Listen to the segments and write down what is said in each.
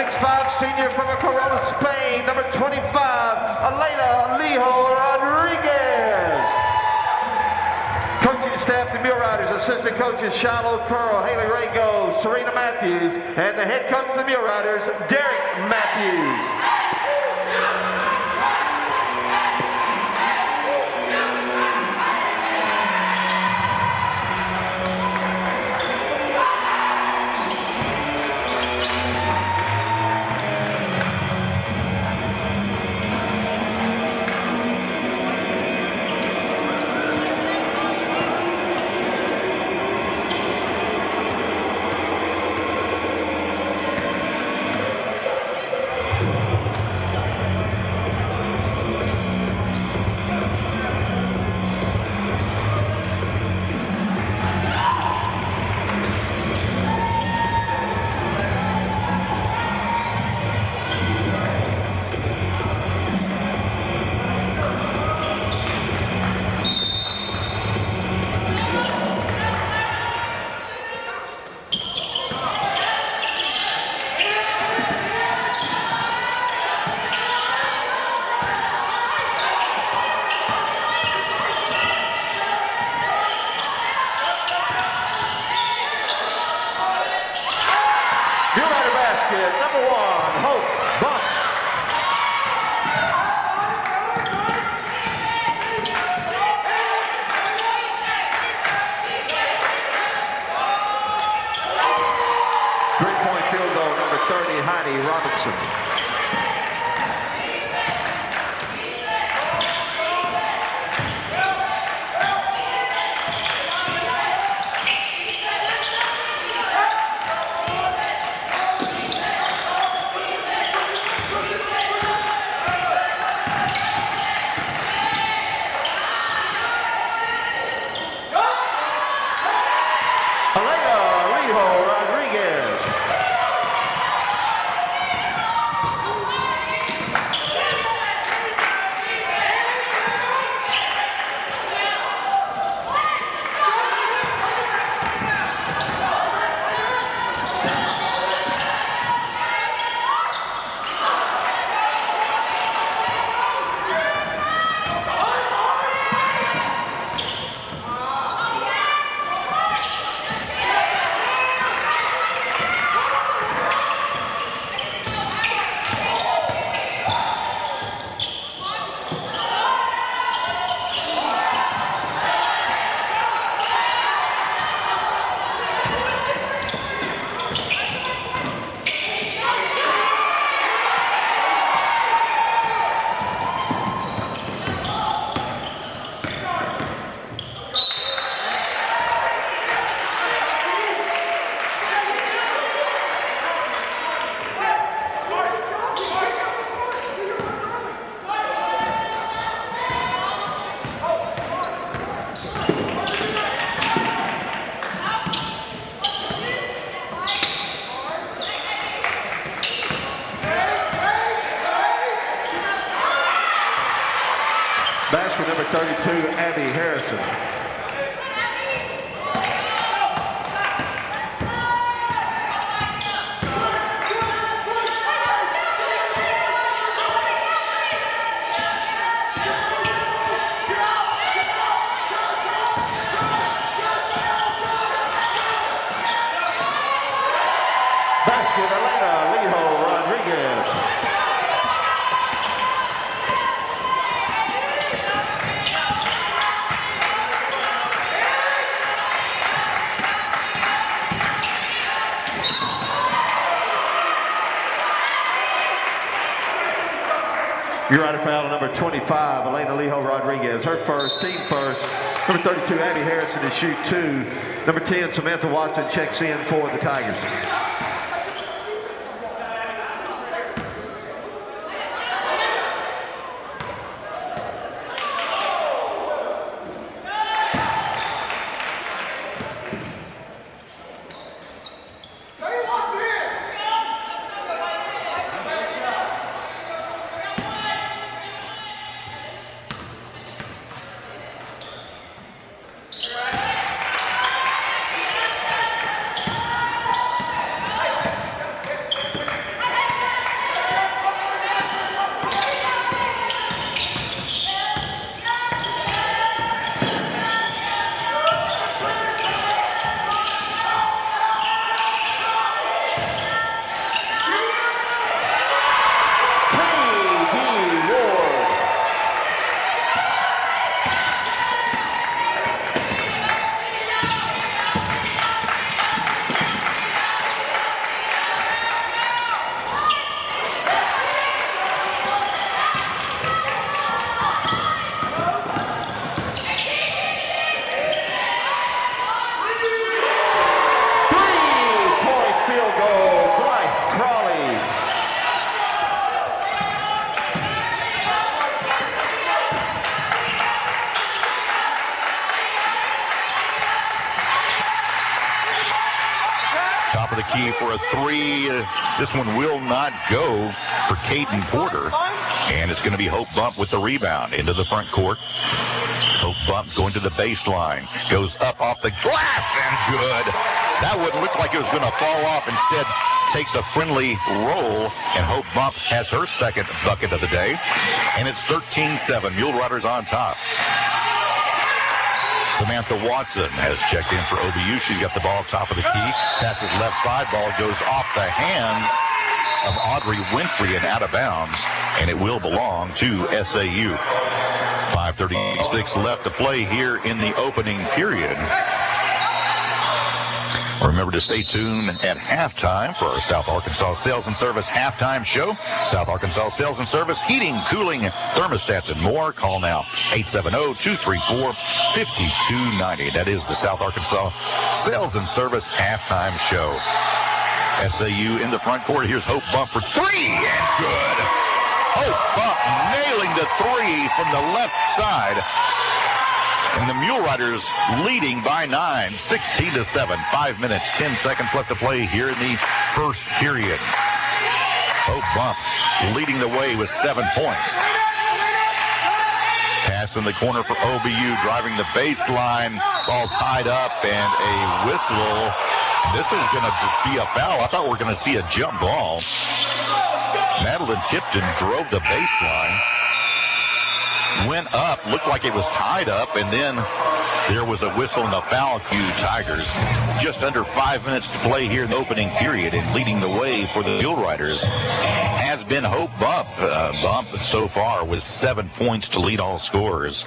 6'5", senior from Corona, Spain, number 25, Elena Lijo Rodriguez. Coaching staff, the Mule Riders, assistant coaches, Shiloh Pearl, Haley Rago, Serena Matthews, and the head coach of the Mule Riders, Derek Matthews. Number 1, Hope Buck. Three-point field goal, number 30, Heidi Robinson. Elena Lijo Rodriguez. Basket number 32, Abby Harrison. Basket, Elena Lijo Rodriguez. You're right, a foul on number 25, Elena Lijo Rodriguez. Her first, team first. Number 32, Abby Harrison to shoot 2. Number 10, Samantha Watson checks in for the Tigers. top of the key for a three. This one will not go for Caden Porter. And it's going to be Hope Bump with the rebound into the front court. Hope Bump going to the baseline. Goes up off the glass and good. That would look like it was going to fall off. Instead, takes a friendly roll. And Hope Bump has her second bucket of the day. And it's 13-7. Mule Riders on top. Samantha Watson has checked in for OBU. She's got the ball top of the key. Passes left side. Ball goes off the hands of Audrey Winfrey and out of bounds. And it will belong to SAU. 5:36 left to play here in the opening period. Remember to stay tuned at halftime for our South Arkansas Sales and Service halftime show. South Arkansas Sales and Service, heating, cooling, thermostats, and more. Call now, 870-234-5290. That is the South Arkansas Sales and Service halftime show. SAU in the front court. Here's Hope Bump for three, and good. Hope Bump nailing the three from the left side. And the Mule Riders leading by 9, 16-7. 5 minutes, 10 seconds left to play here in the first period. Hope Bump leading the way with 7 points. Pass in the corner for OBU, driving the baseline. Ball tied up and a whistle. This is going to be a foul. I thought we were going to see a jump ball. Madeline Tipton drove the baseline. Went up, looked like it was tied up, and then there was a whistle and a foul cue. Tigers just under 5 minutes to play here in the opening period, and leading the way for the Mule Riders has been Hope Bump. Bump so far with 7 points to lead all scorers.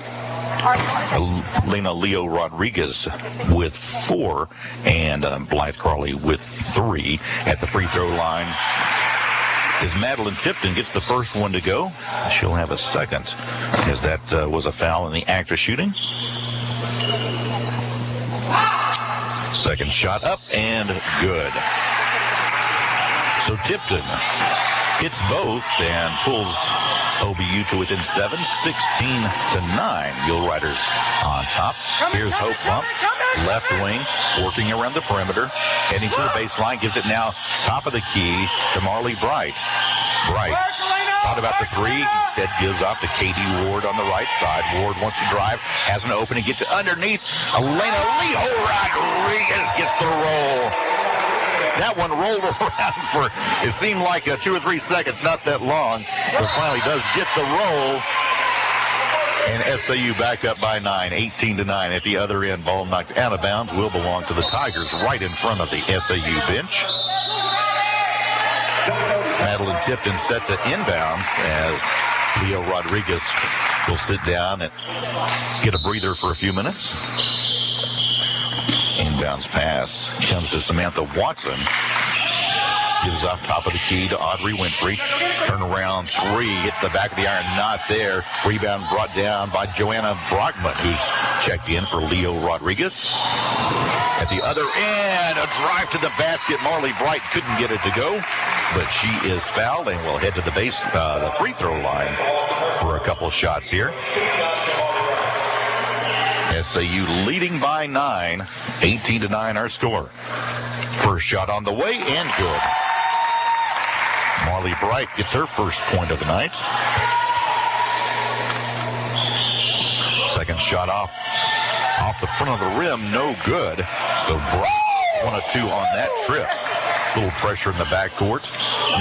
Elena Lijo Rodriguez with 4, and Blythe Crawley with 3 at the free throw line. As Madeline Tipton gets the first one to go, she'll have a second, as that was a foul in the act of shooting. Second shot up and good. So Tipton hits both and pulls OBU to within 7, 16-9. Mule Riders on top. Here's Hope Bump, left wing, working around the perimeter, heading to the baseline, gives it now top of the key to Marley Bright. Bright thought about the three, instead gives off to Katie Ward on the right side. Ward wants to drive, has an opening, gets it underneath. Elena Lijo Rodriguez gets the roll. That one rolled around for, it seemed like 2 or 3 seconds, not that long, but finally does get the roll. And SAU back up by 9, 18-9 at the other end. Ball knocked out of bounds, will belong to the Tigers right in front of the SAU bench. Madeline Tipton set to inbounds as Leo Rodriguez will sit down and get a breather for a few minutes. Inbounds pass comes to Samantha Watson. Gives off top of the key to Audrey Winfrey. Turnaround three. Hits the back of the iron. Not there. Rebound brought down by Joanna Brockman, who's checked in for Leo Rodriguez. At the other end, a drive to the basket. Marley Bright couldn't get it to go, but she is fouled and will head to the free throw line for a couple of shots here. SAU leading by 9, 18-9 our score. First shot on the way and good. Marley Bright gets her first point of the night. Second shot off the front of the rim, no good. So Bright 1 of 2 on that trip. Little pressure in the backcourt,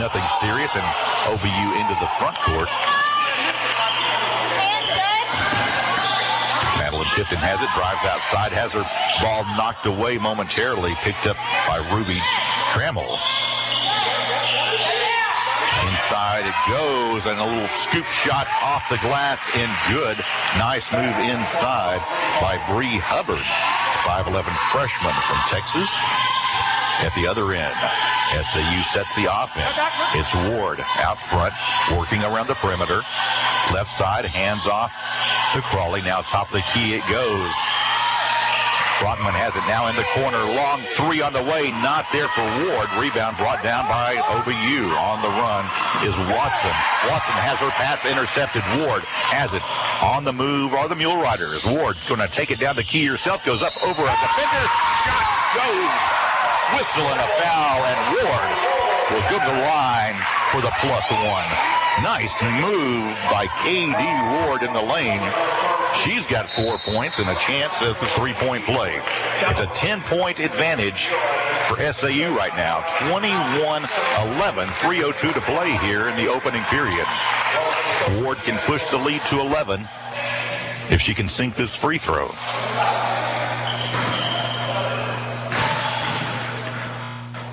nothing serious, and OBU into the front court. Madeline Tipton has it, drives outside, has her ball knocked away momentarily, picked up by Ruby Trammell. Inside it goes, and a little scoop shot off the glass and good. Nice move inside by Bree Hubbard, 5'11" freshman from Texas. At the other end, SAU sets the offense. It's Ward out front, working around the perimeter. Left side, hands off to Crawley. Now top of the key it goes. Brockman has it now in the corner. Long three on the way. Not there for Ward. Rebound brought down by OBU. On the run is Watson. Watson has her pass intercepted. Ward has it. On the move are the Mule Riders. Ward going to take it down the key herself. Goes up over a defender. Shot goes. whistle and a foul, and Ward will go to the line for the +1. Nice move by K.D. Ward in the lane. She's got 4 points and a chance at the three-point play. It's a 10-point advantage for SAU right now. 21-11, 3:02 to play here in the opening period. Ward can push the lead to 11 if she can sink this free throw.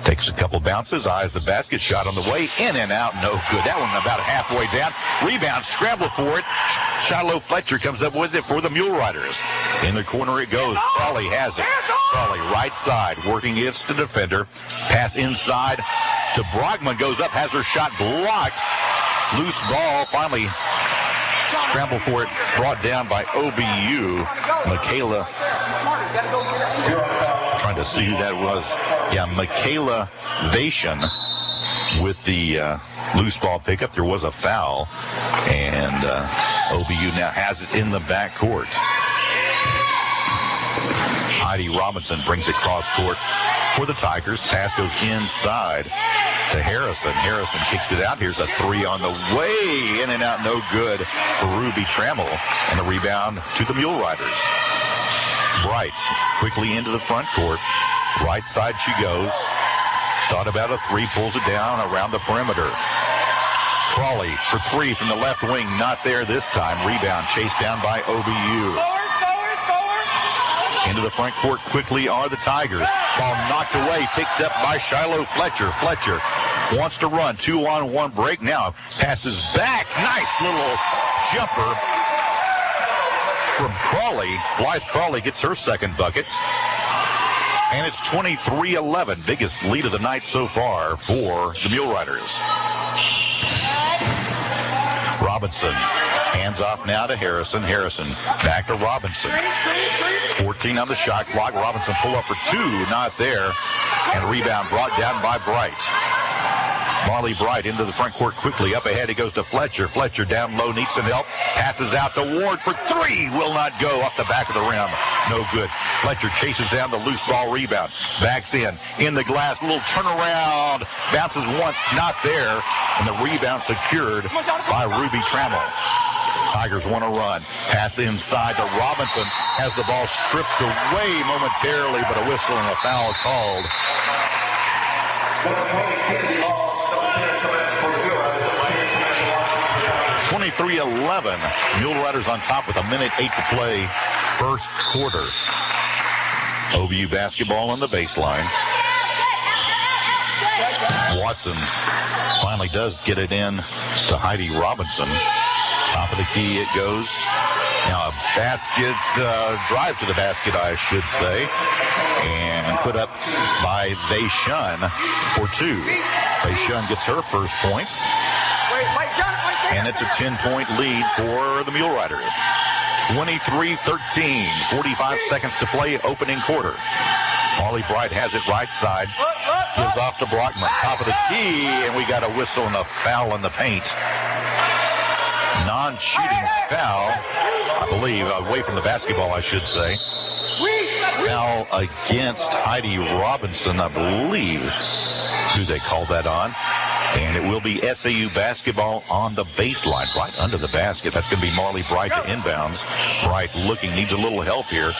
Takes a couple bounces, eyes the basket, shot on the way, in and out, no good. That one about halfway down. Rebound, scramble for it. Shiloh Fletcher comes up with it for the Mule Riders. In the corner it goes. Crawley has it. Crawley right side, working against the defender. Pass inside to Brogman, goes up, has her shot blocked. Loose ball, finally scramble for it, brought down by OBU. Michaela, trying to see who that was. Yeah, Michaela Vation with the loose ball pickup. There was a foul, and OBU now has it in the backcourt. Heidi Robinson brings it cross court for the Tigers. Pass goes inside to Harrison. Harrison kicks it out. Here's a three on the way. In and out, no good for Ruby Trammell. And the rebound to the Mule Riders. Bright quickly into the front court. Right side she goes. Thought about a three, pulls it down around the perimeter. Crawley for three from the left wing. Not there this time. Rebound chased down by OBU. Into the front court quickly are the Tigers. Ball knocked away, picked up by Shiloh Fletcher. Fletcher wants to run. 2-on-1 break now. Passes back. Nice little jumper from Crawley. Blythe Crawley gets her second bucket. And it's 23-11. Biggest lead of the night so far for the Mule Riders. Robinson hands off now to Harrison. Harrison back to Robinson. 14 on the shot clock. Robinson pull up for two. Not there. And rebound brought down by Bright. Marley Bright into the front court quickly. Up ahead, he goes to Fletcher. Fletcher down low, needs some help. Passes out to Ward for three. Will not go off the back of the rim. No good. Fletcher chases down the loose ball rebound. Backs in the glass. Little turnaround. Bounces once, not there. And the rebound secured by Ruby Trammell. Tigers want to run. Pass inside to Robinson. Has the ball stripped away momentarily, but a whistle and a foul called. 23-11. Mule Riders on top with 1:08 to play. First quarter. OBU basketball on the baseline. Watson finally does get it in to Heidi Robinson. Top of the key it goes. Now a basket, drive to the basket, I should say. And put up by Vashun for two. Vashun gets her first points. And it's a 10-point lead for the Mule Riders. 23-13, 45 seconds to play, opening quarter. Marley Bright has it right side. Gives off to Brockman. Top of the key, and we got a whistle and a foul in the paint. Non-cheating foul, I believe, away from the basketball, I should say. Foul against Heidi Robinson, I believe, who they called that on. And it will be SAU basketball on the baseline, right under the basket. That's going to be Marley Bright to inbounds. Bright looking, needs a little help here.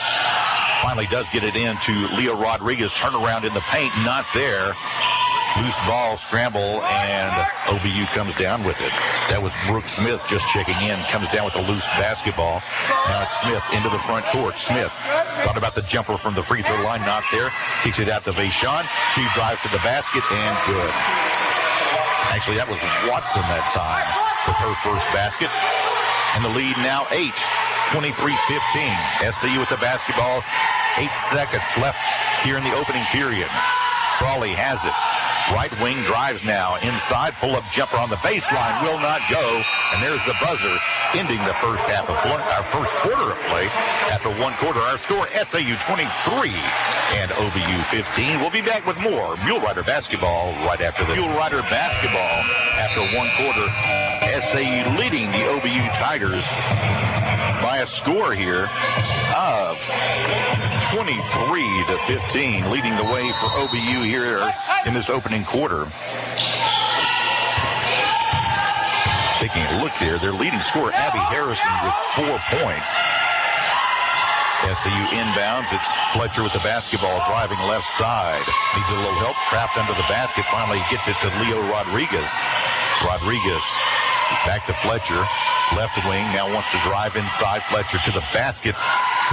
Finally does get it in to Leah Rodriguez. Turnaround in the paint, not there. Loose ball, scramble, and OBU comes down with it. That was Brooke Smith just checking in. Comes down with a loose basketball. Now it's Smith into the front court. Smith thought about the jumper from the free throw line, not there. Kicks it out to Vashun. She drives to the basket, and good. Actually, that was Watson that time with her first basket. And the lead now 8, 23-15. SCU with the basketball. 8 seconds left here in the opening period. Crawley has it. Right wing drives now. Inside, pull-up jumper on the baseline. Will not go. And there's the buzzer ending the first half of play, our first quarter of play. After one quarter, our score, SAU 23 and OBU 15. We'll be back with more Mule Rider basketball right after the Mule Rider basketball after one quarter. SAU leading the OBU Tigers by a score here of 23-15, leading the way for OBU here in this opening quarter. Taking a look here, their leading scorer, Abby Harrison, with 4 points. SAU inbounds. It's Fletcher with the basketball driving left side. Needs a little help. Trapped under the basket. Finally gets it to Leo Rodriguez. Rodriguez back to Fletcher. Left wing. Now wants to drive inside. Fletcher to the basket.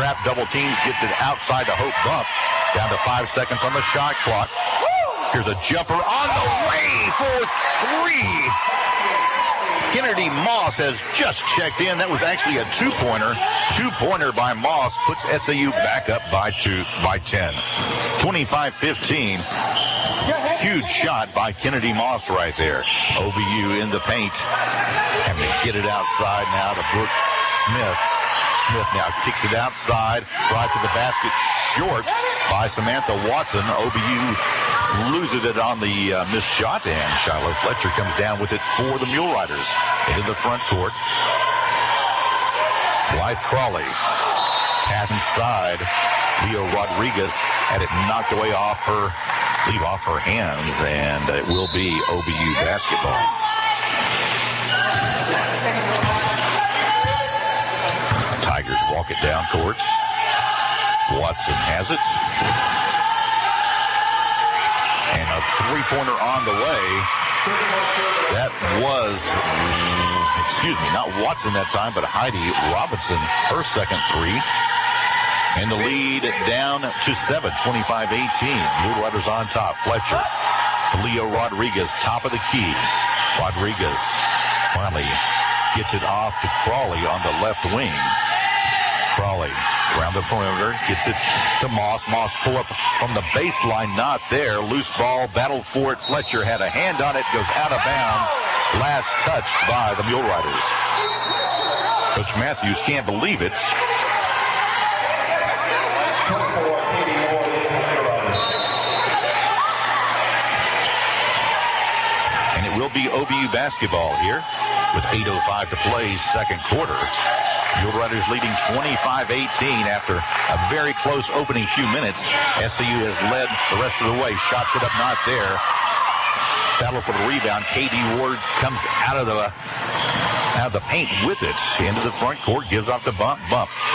Trap double teams. Gets it outside the Hope bump. Down to 5 seconds on the shot clock. Here's a jumper on the way for three. Kennedy Moss has just checked in. That was actually a two-pointer. Two-pointer by Moss puts SAU back up by 10. 25-15. Huge shot by Kennedy Moss right there. OBU in the paint. And they get it outside now to Brooke Smith. Smith now kicks it outside. Right to the basket. Short by Samantha Watson. OBU loses it on the missed shot, and Shiloh Fletcher comes down with it for the Mule Riders into the front court. Blythe Crawley pass inside. Leo Rodriguez had it knocked away off her hands, and it will be OBU basketball. Tigers walk it down courts. Watson has it. And a three-pointer on the way. That was, not Watson that time, but Heidi Robinson, her second three. And the lead down to 7, 25-18. Blue Riders on top. Fletcher, Leo Rodriguez, top of the key. Rodriguez finally gets it off to Crawley on the left wing. Crawley around the perimeter, gets it to Moss. Moss pull up from the baseline, not there. Loose ball, battled for it. Fletcher had a hand on it, goes out of bounds. Last touched by the Mule Riders. Coach Matthews can't believe it. And it will be OBU basketball here with 8:05 to play, second quarter. Mule Riders leading 25-18 after a very close opening few minutes. SAU has led the rest of the way. Shot put up, not there. Battle for the rebound. KD Ward comes out of the paint with it. Into the front court, gives off the bump.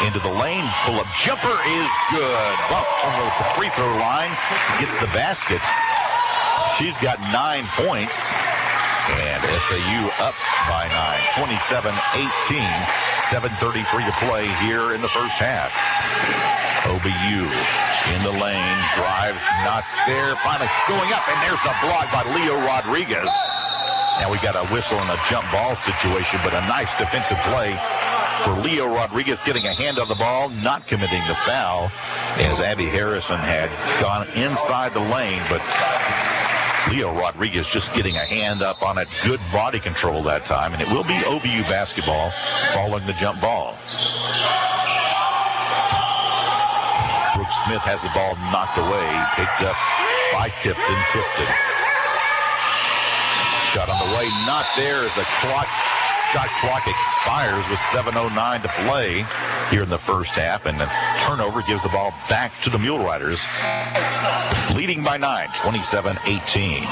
Into the lane, pull-up jumper is good. Bump from the free throw line. Gets the basket. She's got 9 points. And SAU up by 9, 27-18, 7:33 to play here in the first half. OBU in the lane, drives, not there, finally going up, and there's the block by Leo Rodriguez. Now we got a whistle and a jump ball situation, but a nice defensive play for Leo Rodriguez, getting a hand on the ball, not committing the foul, as Abby Harrison had gone inside the lane, but Leo Rodriguez just getting a hand up on it. Good body control that time, and it will be OBU basketball following the jump ball. Brooke Smith has the ball knocked away, picked up by Tipton. Shot on the way, not there as the shot clock expires with 7:09 to play here in the first half, and the turnover gives the ball back to the Mule Riders, leading by 9, 27-18.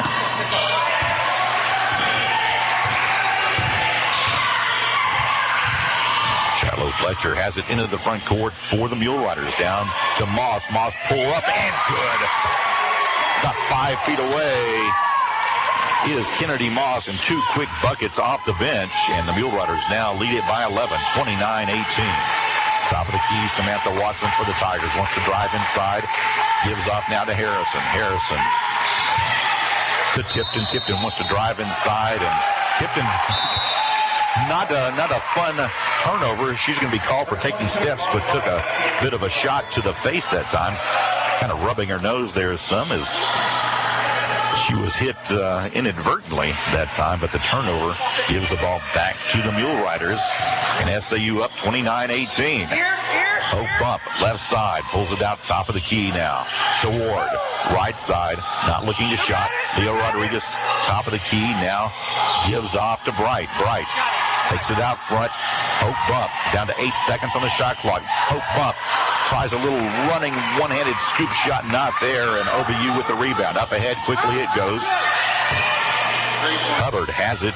Shiloh Fletcher has it into the front court for the Mule Riders. Down to Moss. Moss pull up and good. About 5 feet away is Kennedy Moss, and 2 quick buckets off the bench, and the Mule Riders now lead it by 11, 29-18. Top of the key, Samantha Watson for the Tigers. Wants to drive inside. Gives off now to Harrison. Harrison to Tipton. Tipton wants to drive inside, and Tipton, not a fun turnover. She's going to be called for taking steps, but took a bit of a shot to the face that time. Kind of rubbing her nose there some as she was hit inadvertently that time, but the turnover gives the ball back to the Mule Riders, and SAU up 29-18. Hope bump, left side, pulls it out top of the key now. To Ward, right side, not looking to shot. Leo Rodriguez, top of the key now, gives off to Bright. Bright takes it out front. Hope bump, down to 8 seconds on the shot clock. Hope bump, tries a little running one-handed scoop shot, not there, and OBU with the rebound. Up ahead, quickly it goes. Hubbard has it.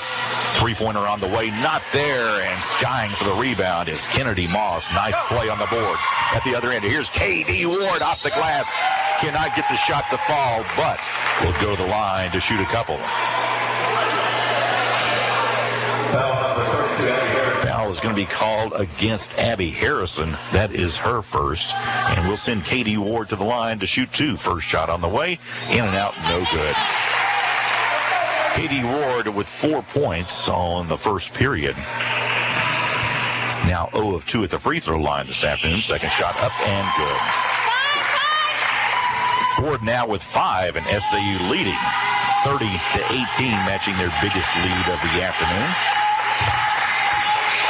Three-pointer on the way, not there, and skying for the rebound is Kennedy Moss. Nice play on the boards. At the other end, here's KD Ward off the glass. Cannot get the shot to fall, but will go to the line to shoot a couple. Foul is going to be called against Abby Harrison. That is her first, and we'll send KD Ward to the line to shoot two. First shot on the way, in and out, no good. KD Ward with 4 points on the first period. Now 0 of 2 at the free throw line this afternoon. Second shot up and good. Ward now with 5 and SAU leading 30-18, matching their biggest lead of the afternoon.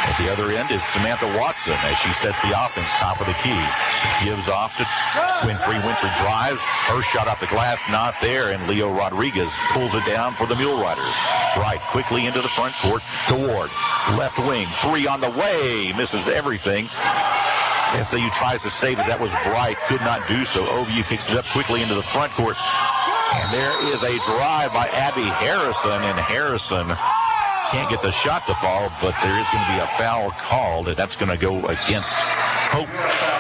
At the other end is Samantha Watson as she sets the offense top of the key. Gives off to Winfrey. Winfrey drives. Her shot off the glass, not there, and Leo Rodriguez pulls it down for the Mule Riders. Right, quickly into the front court to Ward. Left wing, three on the way. Misses everything. SAU tries to save it. That was Bright. Could not do so. OBU kicks it up quickly into the front court. And there is a drive by Abby Harrison, and Harrison can't get the shot to fall, but there is going to be a foul called. That's going to go against Hope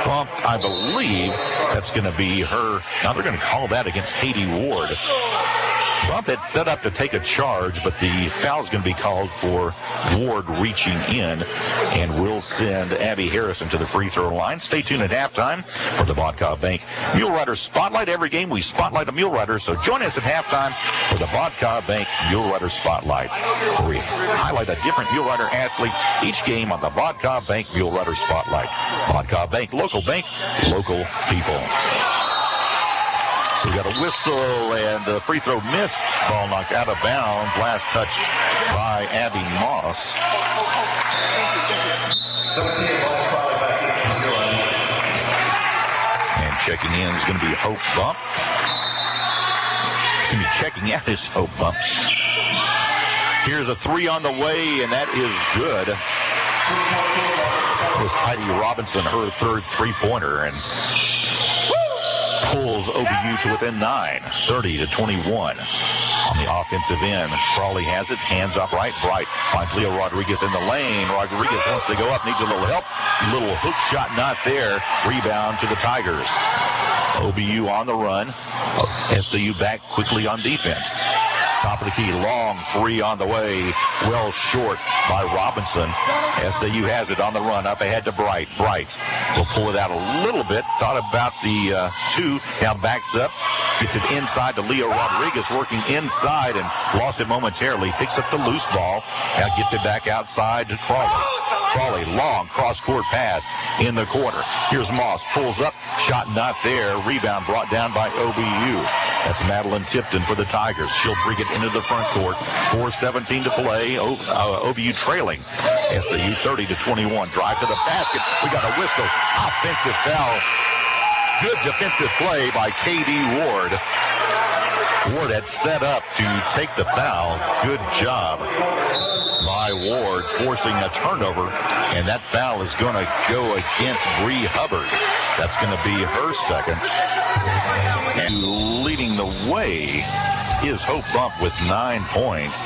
Bump. I believe that's going to be her. Now they're going to call that against KD Ward. Bump had set up to take a charge, but the foul is going to be called for Ward reaching in, and we'll send Abby Harrison to the free throw line. Stay tuned at halftime for the Vodka Bank Mule Rider Spotlight. Every game we spotlight a Mule Rider, so join us at halftime for the Vodka Bank Mule Rider Spotlight, where we highlight a different Mule Rider athlete each game on the Vodka Bank Mule Rider Spotlight. Vodka Bank, local people. So we got a whistle, and the free throw missed. Ball knocked out of bounds. Last touch by Abby Moss. And checking in is going to be Hope Bump. It's going to be checking out is Hope Bump. Here's a three on the way, and that is good. It was Heidi Robinson, her third three-pointer, and pulls OBU to within 9, 30-21. On the offensive end, Crawley has it, hands up right, Bright finds Leo Rodriguez in the lane. Rodriguez wants to go up, needs a little help. Little hook shot not there. Rebound to the Tigers. OBU on the run. SAU back quickly on defense. Top of the key, long three on the way. Well short by Robinson. SAU has it on the run. Up ahead to Bright. Bright will pull it out a little bit. Thought about the two. Now backs up. Gets it inside to Leo Rodriguez, working inside and lost it momentarily. Picks up the loose ball. Now gets it back outside to Crawley. Crawley, long cross-court pass in the corner. Here's Moss. Pulls up. Shot not there. Rebound brought down by OBU. That's Madeline Tipton for the Tigers. She'll bring it into the front court. 4:17 to play. OBU trailing. SAU 30-21. Drive to the basket. We got a whistle. Offensive foul. Good defensive play by KD Ward. Ward had set up to take the foul. Good job by Ward, forcing a turnover, and that foul is going to go against Bree Hubbard. That's going to be her second. And leading the way is Hope Bump with 9 points.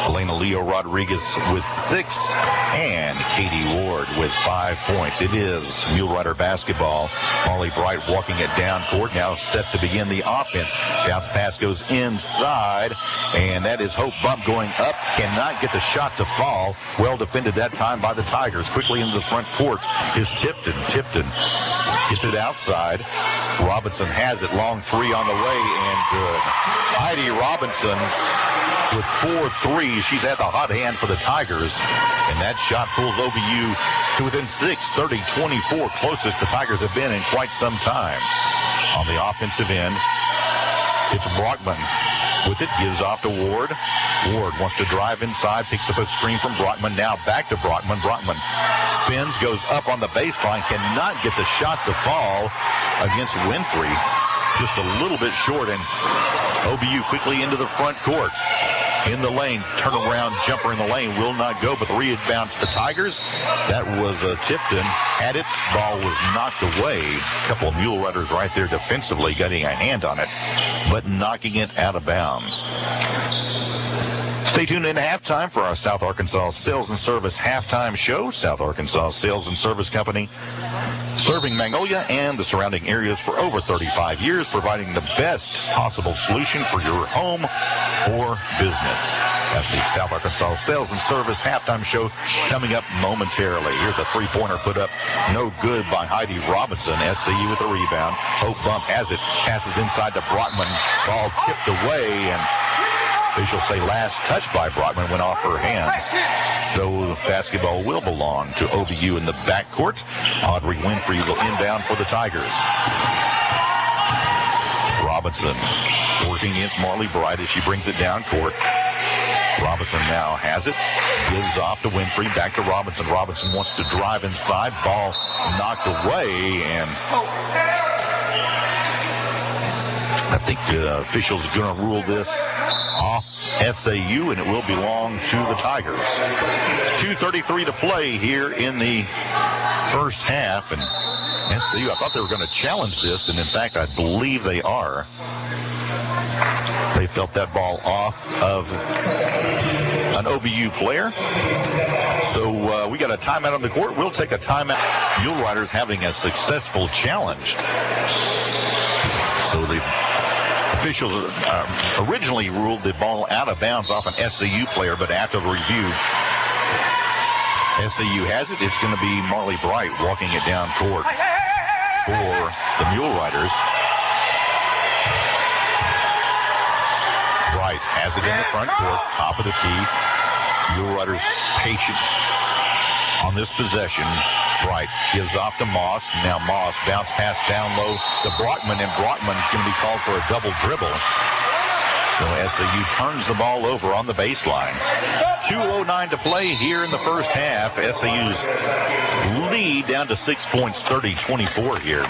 Elena Lijo Rodriguez with 6, and Katie Ward with 5 points. It is Mule Rider basketball. Molly Bright walking it down court, now set to begin the offense. Bounce pass goes inside, and that is Hope Bump going up. Cannot get the shot to fall. Well defended that time by the Tigers. Quickly into the front court is Tipton. Tipton gets it outside. Robinson has it. Long three on the way, and good. Heidi Robinson's with 4 threes. She's had the hot hand for the Tigers, and that shot pulls OBU to within 6, 30-24, closest the Tigers have been in quite some time. On the offensive end, it's Brockman with it, gives off to Ward. Ward wants to drive inside, picks up a screen from Brockman. Now back to Brockman. Brockman Spins, goes up on the baseline, cannot get the shot to fall against Winfrey. Just a little bit short, and OBU quickly into the front court. In the lane, turnaround jumper in the lane will not go, but the rebound to the Tigers. That was Tipton. Had it, ball was knocked away. A couple of Mule Riders right there defensively getting a hand on it, but knocking it out of bounds. Stay tuned in halftime for our South Arkansas Sales and Service halftime show. South Arkansas Sales and Service Company, serving Magnolia and the surrounding areas for over 35 years, providing the best possible solution for your home or business. That's the South Arkansas Sales and Service halftime show coming up momentarily. Here's a three-pointer put up, no good by Heidi Robinson. SCU with a rebound. Hope Bump has it, passes inside to Brockman. Ball tipped away, and officials say last touch by Brockman went off her hands. So the basketball will belong to OBU in the backcourt. Audrey Winfrey will inbound for the Tigers. Robinson working against Marley Bright as she brings it down court. Robinson now has it. Gives off to Winfrey. Back to Robinson. Robinson wants to drive inside. Ball knocked away, and I think the officials are going to rule this off SAU, and it will belong to the Tigers. 2:33 to play here in the first half, and SAU, I thought they were going to challenge this, and in fact, I believe they are. They felt that ball off of an OBU player. So we got a timeout on the court. We'll take a timeout. Mule Riders having a successful challenge. So the officials originally ruled the ball out of bounds off an SAU player, but after the review, SAU has it. It's going to be Marley Bright walking it down court for the Mule Riders. Bright has it in the front court, top of the key. Mule Riders patient on this possession. Bright gives off to Moss. Now Moss bounce pass down low to Brockman, and Brockman's going to be called for a double dribble. So SAU turns the ball over on the baseline. 2:09 to play here in the first half. SAU's lead down to 6 points, 30-24 here.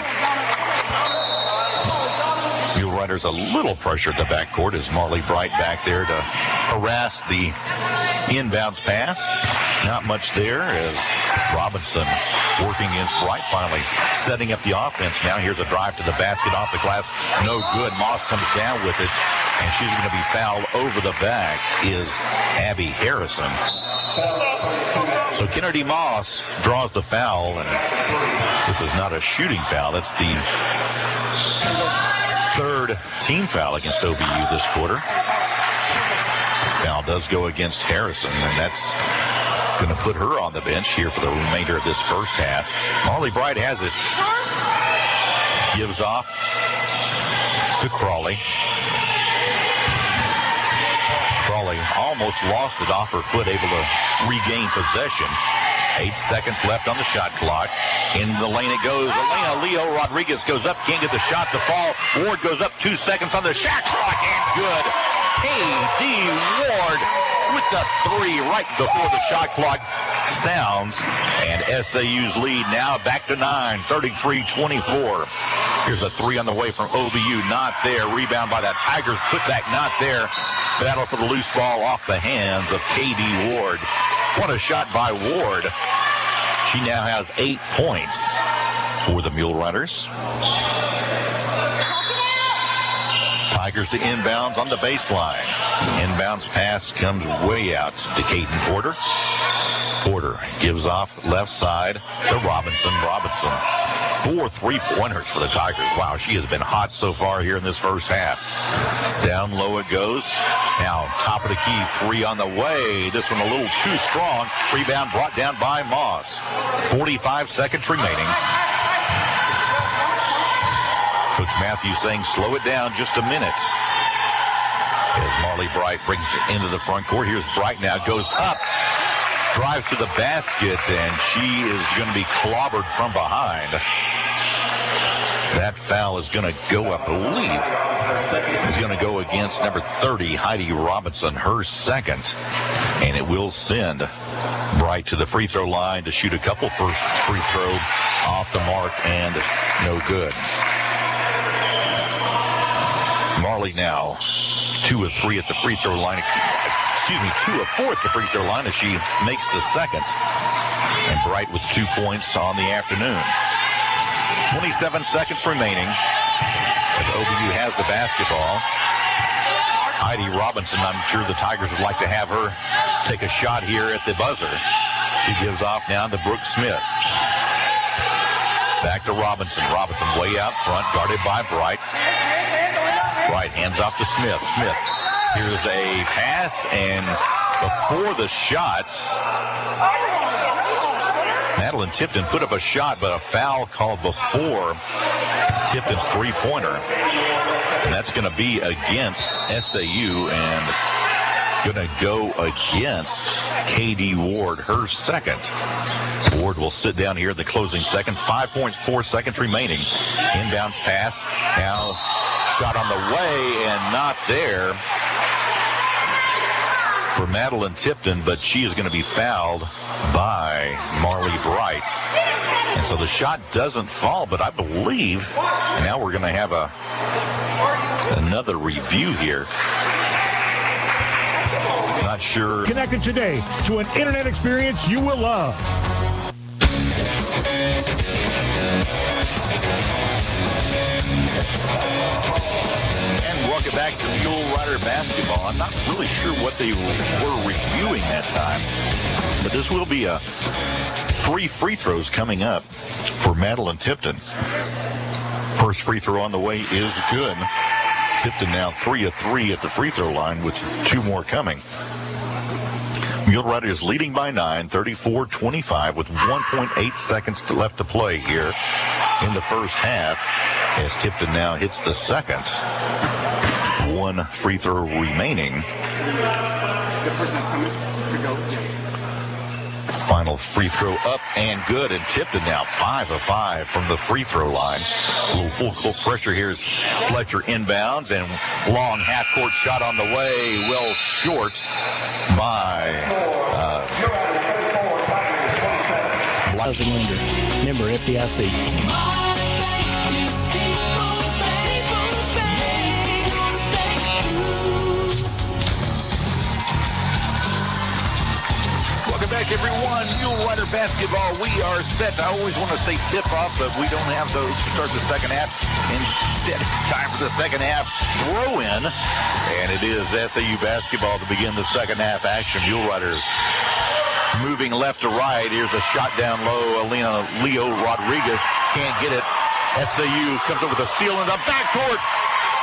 Mule Riders a little pressure at the backcourt as Marley Bright back there to harass the inbounds pass. Not much there as Robinson working against Bright, finally setting up the offense. Now here's a drive to the basket off the glass. No good. Moss comes down with it, and she's going to be fouled over the back is Abby Harrison. So Kennedy Moss draws the foul, and this is not a shooting foul. That's the third team foul against OBU this quarter. Foul does go against Harrison, and that's going to put her on the bench here for the remainder of this first half. Marley Bright has it. Gives off to Crawley. Crawley almost lost it off her foot, able to regain possession. 8 seconds left on the shot clock. In the lane it goes. Elena Lijo Rodriguez goes up, can't get the shot to fall. Ward goes up, 2 seconds on the shot clock, and good. K.D. Ward with the three right before the shot clock sounds. And SAU's lead now back to 9, 33-24. Here's a three on the way from OBU, not there. Rebound by that Tigers putback, not there. Battle for the loose ball off the hands of K.D. Ward. What a shot by Ward. She now has 8 points for the Mule Riders. Tigers to inbounds on the baseline. Inbounds pass comes way out to Caden Porter. Porter gives off left side to Robinson. Robinson, 4 3-pointers for the Tigers. Wow, she has been hot so far here in this first half. Down low it goes. Now top of the key, 3 on the way. This one a little too strong. Rebound brought down by Moss. 45 seconds remaining. Coach Matthews saying slow it down just a minute. As Marley Bright brings it into the front court. Here's Bright now, goes up. Drives to the basket, and she is going to be clobbered from behind. That foul is going to go, I believe, is going to go against number 30, Heidi Robinson, her second. And it will send Bright to the free throw line to shoot a couple first free throw off the mark and no good. Marley now 2 of 3 at the free throw line. 2 of 4 at the free throw line as she makes the second. And Bright with 2 points on the afternoon. 27 seconds remaining as OBU has the basketball. Heidi Robinson, I'm sure the Tigers would like to have her take a shot here at the buzzer. She gives off now to Brooke Smith. Back to Robinson. Robinson way out front, guarded by Bright. Bright hands off to Smith. Smith, here's a pass, and before the shots, Madeline Tipton put up a shot, but a foul called before Tipton's three-pointer. And that's going to be against SAU and going to go against KD Ward, her second. Ward will sit down here in the closing seconds. 5.4 seconds remaining. Inbounds pass. Now shot on the way and not there for Madeline Tipton, but she is going to be fouled by Marley Bright. And so the shot doesn't fall, but I believe now we're going to have another review here. Not sure. Connected today to an internet experience you will love. And welcome back to Mule Rider basketball. I'm not really sure what they were reviewing that time, but this will be 3 free throws coming up for Madeline Tipton. First free throw on the way is good. Tipton now 3 of 3 at the free throw line with 2 more coming. Mule Riders leading by 9, 34-25 with 1.8 seconds left to play here in the first half as Tipton now hits the second. 1 free throw remaining. Final free throw up and good, and Tipton now 5 of 5 from the free throw line. A little full court pressure here as Fletcher inbounds, and long half-court shot on the way, well short by Member FDIC. Welcome back, everyone. Mule Rider basketball. We are set. I always want to say tip-off, but we don't have those to start the second half. Instead, it's time for the second half throw-in, and it is SAU basketball to begin the second half action. Mule Riders moving left to right. Here's a shot down low. Elena Lijo Rodriguez can't get it. SAU comes up with a steal in the backcourt.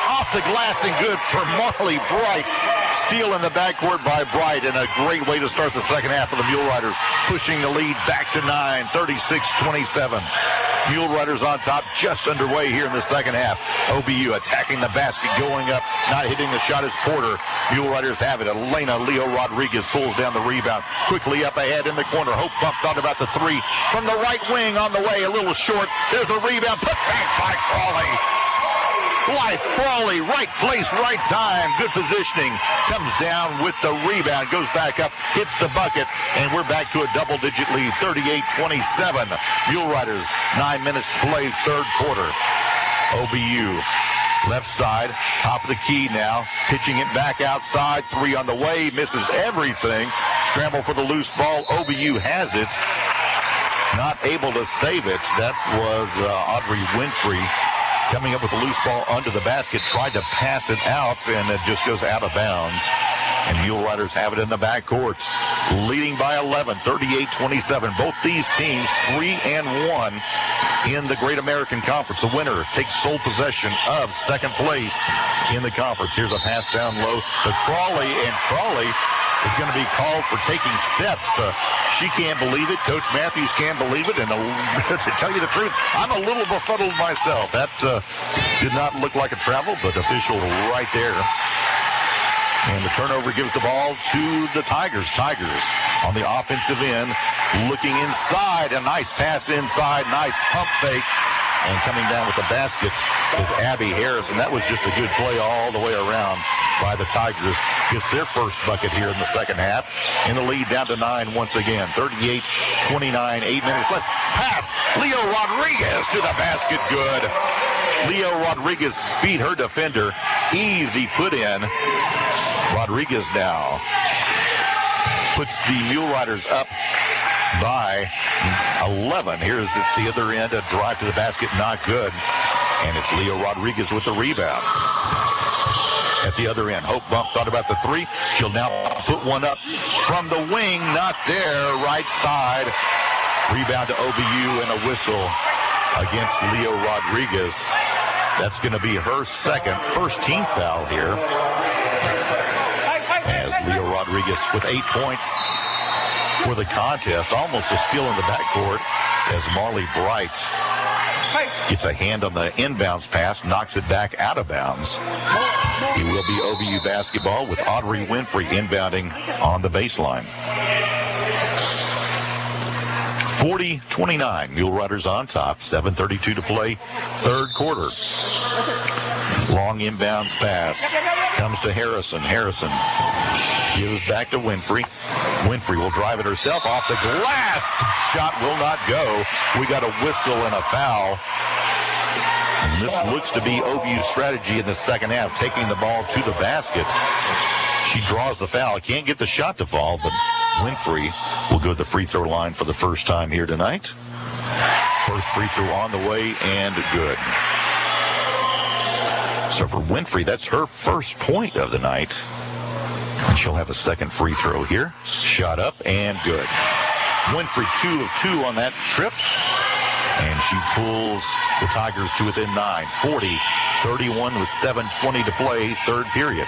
Off the glass and good for Marley Bright. Steal in the backcourt by Bright, and a great way to start the second half of the Mule Riders, pushing the lead back to 9, 36-27. Mule Riders on top, just underway here in the second half. OBU attacking the basket, going up, not hitting the shot as Porter. Mule Riders have it. Elena Lijo Rodriguez pulls down the rebound. Quickly up ahead in the corner. Hope Bump thought about the 3 from the right wing on the way, a little short. There's the rebound, put back by Crawley. Blythe Crawley, right place, right time. Good positioning. Comes down with the rebound. Goes back up, hits the bucket, and we're back to a double-digit lead, 38-27. Mule Riders, 9 minutes to play, third quarter. OBU, left side, top of the key now. Pitching it back outside. 3 on the way, misses everything. Scramble for the loose ball. OBU has it. Not able to save it. That was Audrey Winfrey. Coming up with a loose ball under the basket, tried to pass it out, and it just goes out of bounds. And Mule Riders have it in the backcourt, leading by 11, 38-27. Both these teams 3-1 in the Great American Conference. The winner takes sole possession of second place in the conference. Here's a pass down low to Crawley, and Crawley is going to be called for taking steps. She can't believe it. Coach Matthews can't believe it. And to tell you the truth, I'm a little befuddled myself. That did not look like a travel, but official right there. And the turnover gives the ball to the Tigers. Tigers on the offensive end, looking inside. A nice pass inside. Nice pump fake. And coming down with the basket is Abby Harris, and that was just a good play all the way around by the Tigers. Gets their first bucket here in the second half. In the lead down to 9 once again. 38-29, 8 minutes left. Pass. Leo Rodriguez to the basket. Good. Leo Rodriguez beat her defender. Easy put in. Rodriguez now puts the Mule Riders up by 11. Here's at the other end, a drive to the basket, not good. And it's Leo Rodriguez with the rebound. At the other end, Hope Bump thought about the three. She'll now put one up from the wing, not there, right side. Rebound to OBU and a whistle against Leo Rodriguez. That's going to be her first team foul here. As Leo Rodriguez with 8 points for the contest. Almost a steal in the backcourt as Marley Bright gets a hand on the inbounds pass, knocks it back out of bounds. It will be OBU basketball with Audrey Winfrey inbounding on the baseline. 40-29, Mule Riders on top, 7:32 to play, third quarter. Long inbounds pass comes to Harrison. Harrison gives back to Winfrey. Winfrey will drive it herself off the glass. Shot will not go. We got a whistle and a foul. And this looks to be OBU's strategy in the second half, taking the ball to the basket. She draws the foul. Can't get the shot to fall, but Winfrey will go to the free throw line for the first time here tonight. First free throw on the way and good. So for Winfrey, that's her first point of the night. And she'll have a second free throw here. Shot up and good. Winfrey 2 of 2 on that trip. And she pulls the Tigers to within 9. 40-31 with 7:20 to play, third period.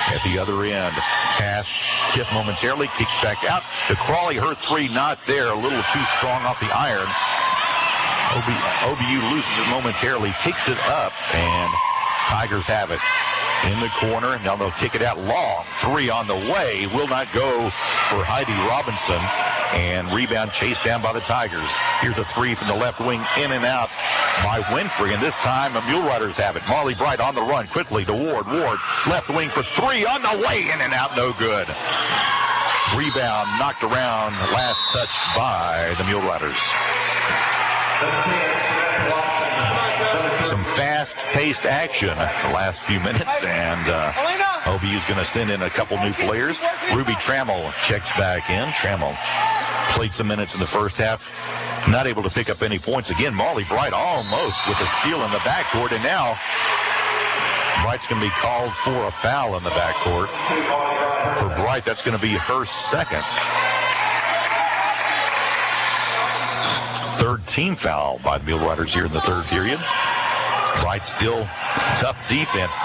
At the other end, pass tip momentarily, kicks back out to Crawley. Her three not there, a little too strong off the iron. OBU loses it momentarily, kicks it up, and Tigers have it in the corner. Now they'll kick it out long. Three on the way, will not go for Heidi Robinson, and rebound chased down by the Tigers. Here's a three from the left wing, in and out by Winfrey, and this time the Mule Riders have it. Marley Bright on the run, quickly to Ward. Ward, left wing for three, on the way, in and out, no good. Rebound knocked around, last touched by the Mule Riders. Some fast-paced action the last few minutes, and OBU's going to send in a couple new players. Ruby Trammell checks back in. Trammell played some minutes in the first half, not able to pick up any points. Again, Marley Bright almost with a steal in the backcourt, and now Bright's going to be called for a foul in the backcourt. For Bright, that's going to be her second. Third team foul by the Mule Riders here in the third period. Bright still tough defense.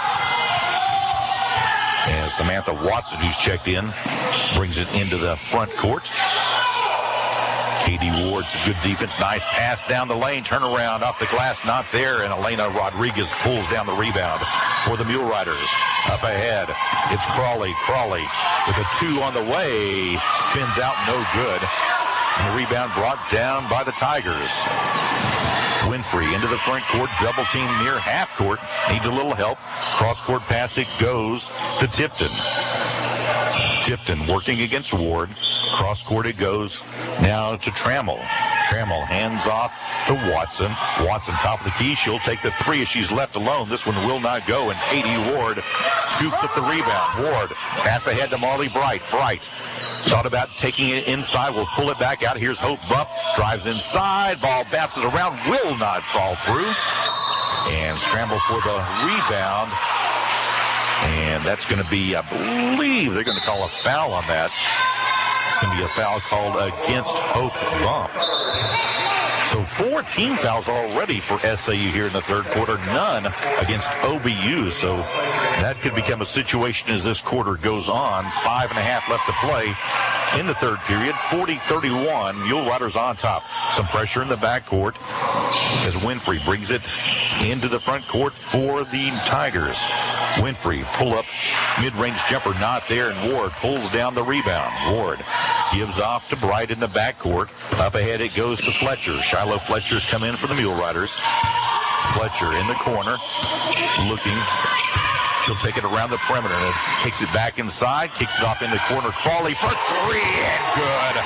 And Samantha Watson, who's checked in, brings it into the front court. Katie Ward's good defense. Nice pass down the lane. Turnaround off the glass, not there. And Elena Rodriguez pulls down the rebound for the Mule Riders. Up ahead, it's Crawley. Crawley with a two on the way. Spins out, no good. And the rebound brought down by the Tigers. Winfrey into the front court, double team near half court. Needs a little help. Cross court pass, it goes to Tipton. Tipton working against Ward. Cross court it goes now to Trammell. Trammell hands off to Watson. Watson top of the key. She'll take the three as she's left alone. This one will not go, and Katie Ward scoops up the rebound. Ward pass ahead to Marley Bright. Bright thought about taking it inside. Will pull it back out. Here's Hope Bump. Drives inside. Ball bounces around. Will not fall through. And scramble for the rebound. And that's going to be, I believe, they're going to call a foul on that. It's going to be a foul called against Hope Bump. So 4 team fouls already for SAU here in the third quarter, none against OBU. So that could become a situation as this quarter goes on. 5.5 left to play in the third period. 40-31, Mule Riders on top. Some pressure in the backcourt as Winfrey brings it into the front court for the Tigers. Winfrey pull up mid-range jumper, not there, and Ward pulls down the rebound. Ward Gives off to Bright in the backcourt. Up ahead it goes to Fletcher. Shiloh Fletcher's come in for the Mule Riders. Fletcher in the corner, looking. She'll take it around the perimeter and takes it back inside, kicks it off in the corner. Crawley for three, and good.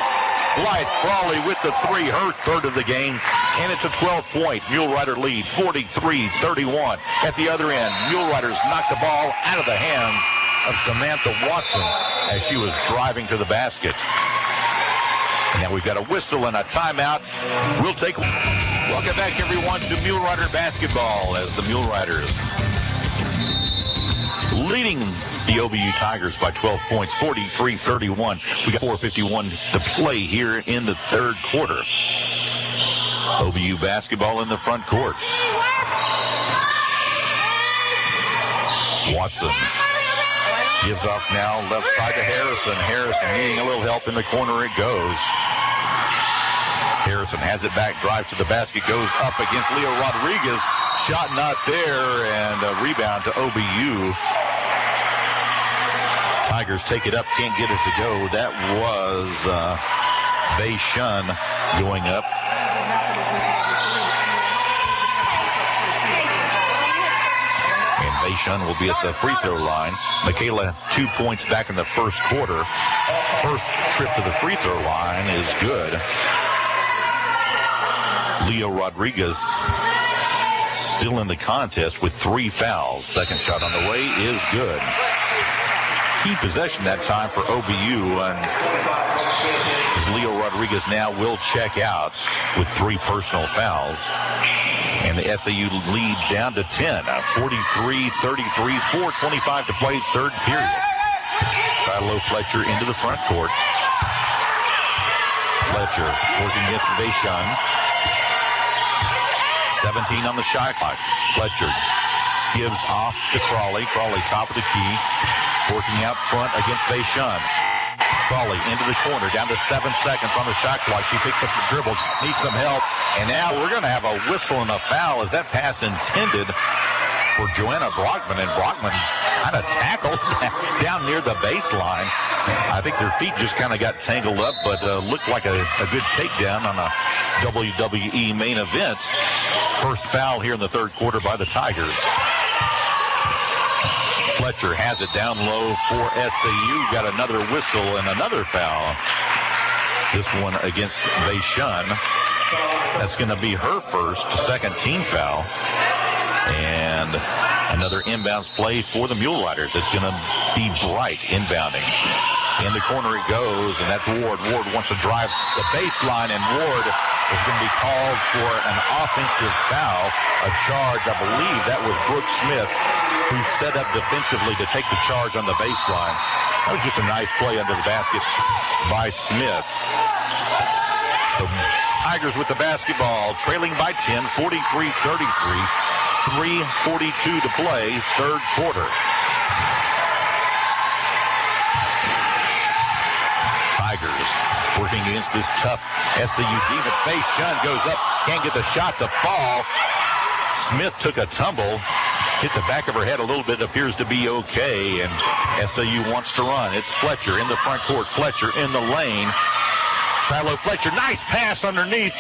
Blythe Crawley with the three, her third of the game, and it's a 12-point Mule Rider lead, 43-31. At the other end, Mule Riders knock the ball out of the hands of Samantha Watson as she was driving to the basket. Now we've got a whistle and a timeout. We'll take. Welcome back, everyone, to Mule Rider basketball as the Mule Riders leading the OBU Tigers by 12 points, 43-31. We got 4:51 to play here in the third quarter. OBU basketball in the front court. Watson gives off now left side to Harrison. Harrison needing a little help in the corner. It goes. Harrison has it back, drives to the basket, goes up against Leo Rodriguez. Shot not there, and a rebound to OBU. Tigers take it up, can't get it to go. That was Bei Shun going up. And Bei Shun will be at the free throw line. Michaela, 2 points back in the first quarter. First trip to the free throw line is good. Leo Rodriguez still in the contest with 3 fouls. Second shot on the way is good. Key possession that time for OBU, and Leo Rodriguez now will check out with 3 personal fouls. And the SAU lead down to 10, 43-33, 4:25 to play, third period. Shiloh Fletcher into the front court. Fletcher working against Bei Shun. 17 on the shot clock. Fletcher gives off to Crawley. Crawley top of the key. Working out front against Bei Shun. Crawley into the corner, down to 7 seconds on the shot clock. She picks up the dribble, needs some help. And now we're going to have a whistle and a foul as that pass intended for Joanna Brockman. And Brockman kind of tackled down near the baseline. I think their feet just kind of got tangled up, but looked like a good takedown on a WWE main event. First foul here in the third quarter by the Tigers. Fletcher has it down low for SAU. Got another whistle and another foul. This one against Bei Shun. That's going to be her second team foul. And another inbounds play for the Mule Riders. It's going to be Bright inbounding. In the corner it goes, and that's Ward. Ward wants to drive the baseline, and Ward is going to be called for an offensive foul. A charge, I believe that was Brooke Smith, who set up defensively to take the charge on the baseline. That was just a nice play under the basket by Smith. So Tigers with the basketball, trailing by 10, 43-33, 3:42 to play, third quarter. Tigers working against this tough SAU defense. Bei Shun goes up, can't get the shot to fall. Smith took a tumble, hit the back of her head a little bit, appears to be okay, and SAU wants to run. It's Fletcher in the front court, Fletcher in the lane. Shiloh Fletcher, nice pass underneath.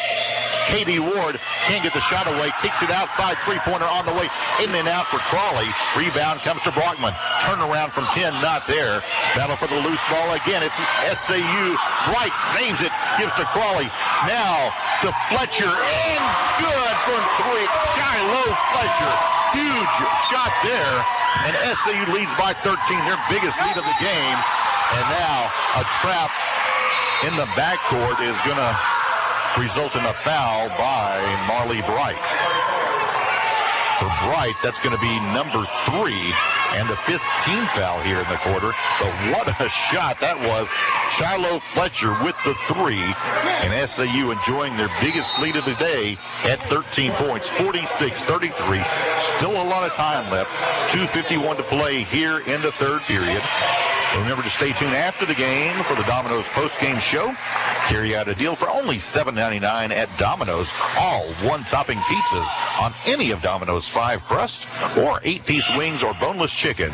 Katie Ward can't get the shot away, kicks it outside, three-pointer on the way, in and out for Crawley. Rebound comes to Brockman. Turnaround from 10, not there. Battle for the loose ball again. It's SAU. Bright saves it, gives to Crawley. Now to Fletcher, and good from 3. Shiloh Fletcher, huge shot there, and SAU leads by 13, their biggest lead of the game. And now a trap in the backcourt is going to result in a foul by Marley Bright. For Bright, that's going to be number 3 and the 5th team foul here in the quarter. But what a shot that was. Shiloh Fletcher with the 3, and SAU enjoying their biggest lead of the day at 13 points, 46-33. Still a lot of time left. 2:51 to play here in the third period. Remember to stay tuned after the game for the Domino's post-game show. Carry out a deal for only $7.99 at Domino's. All one-topping pizzas on any of Domino's 5-crust or 8-piece wings or boneless chicken.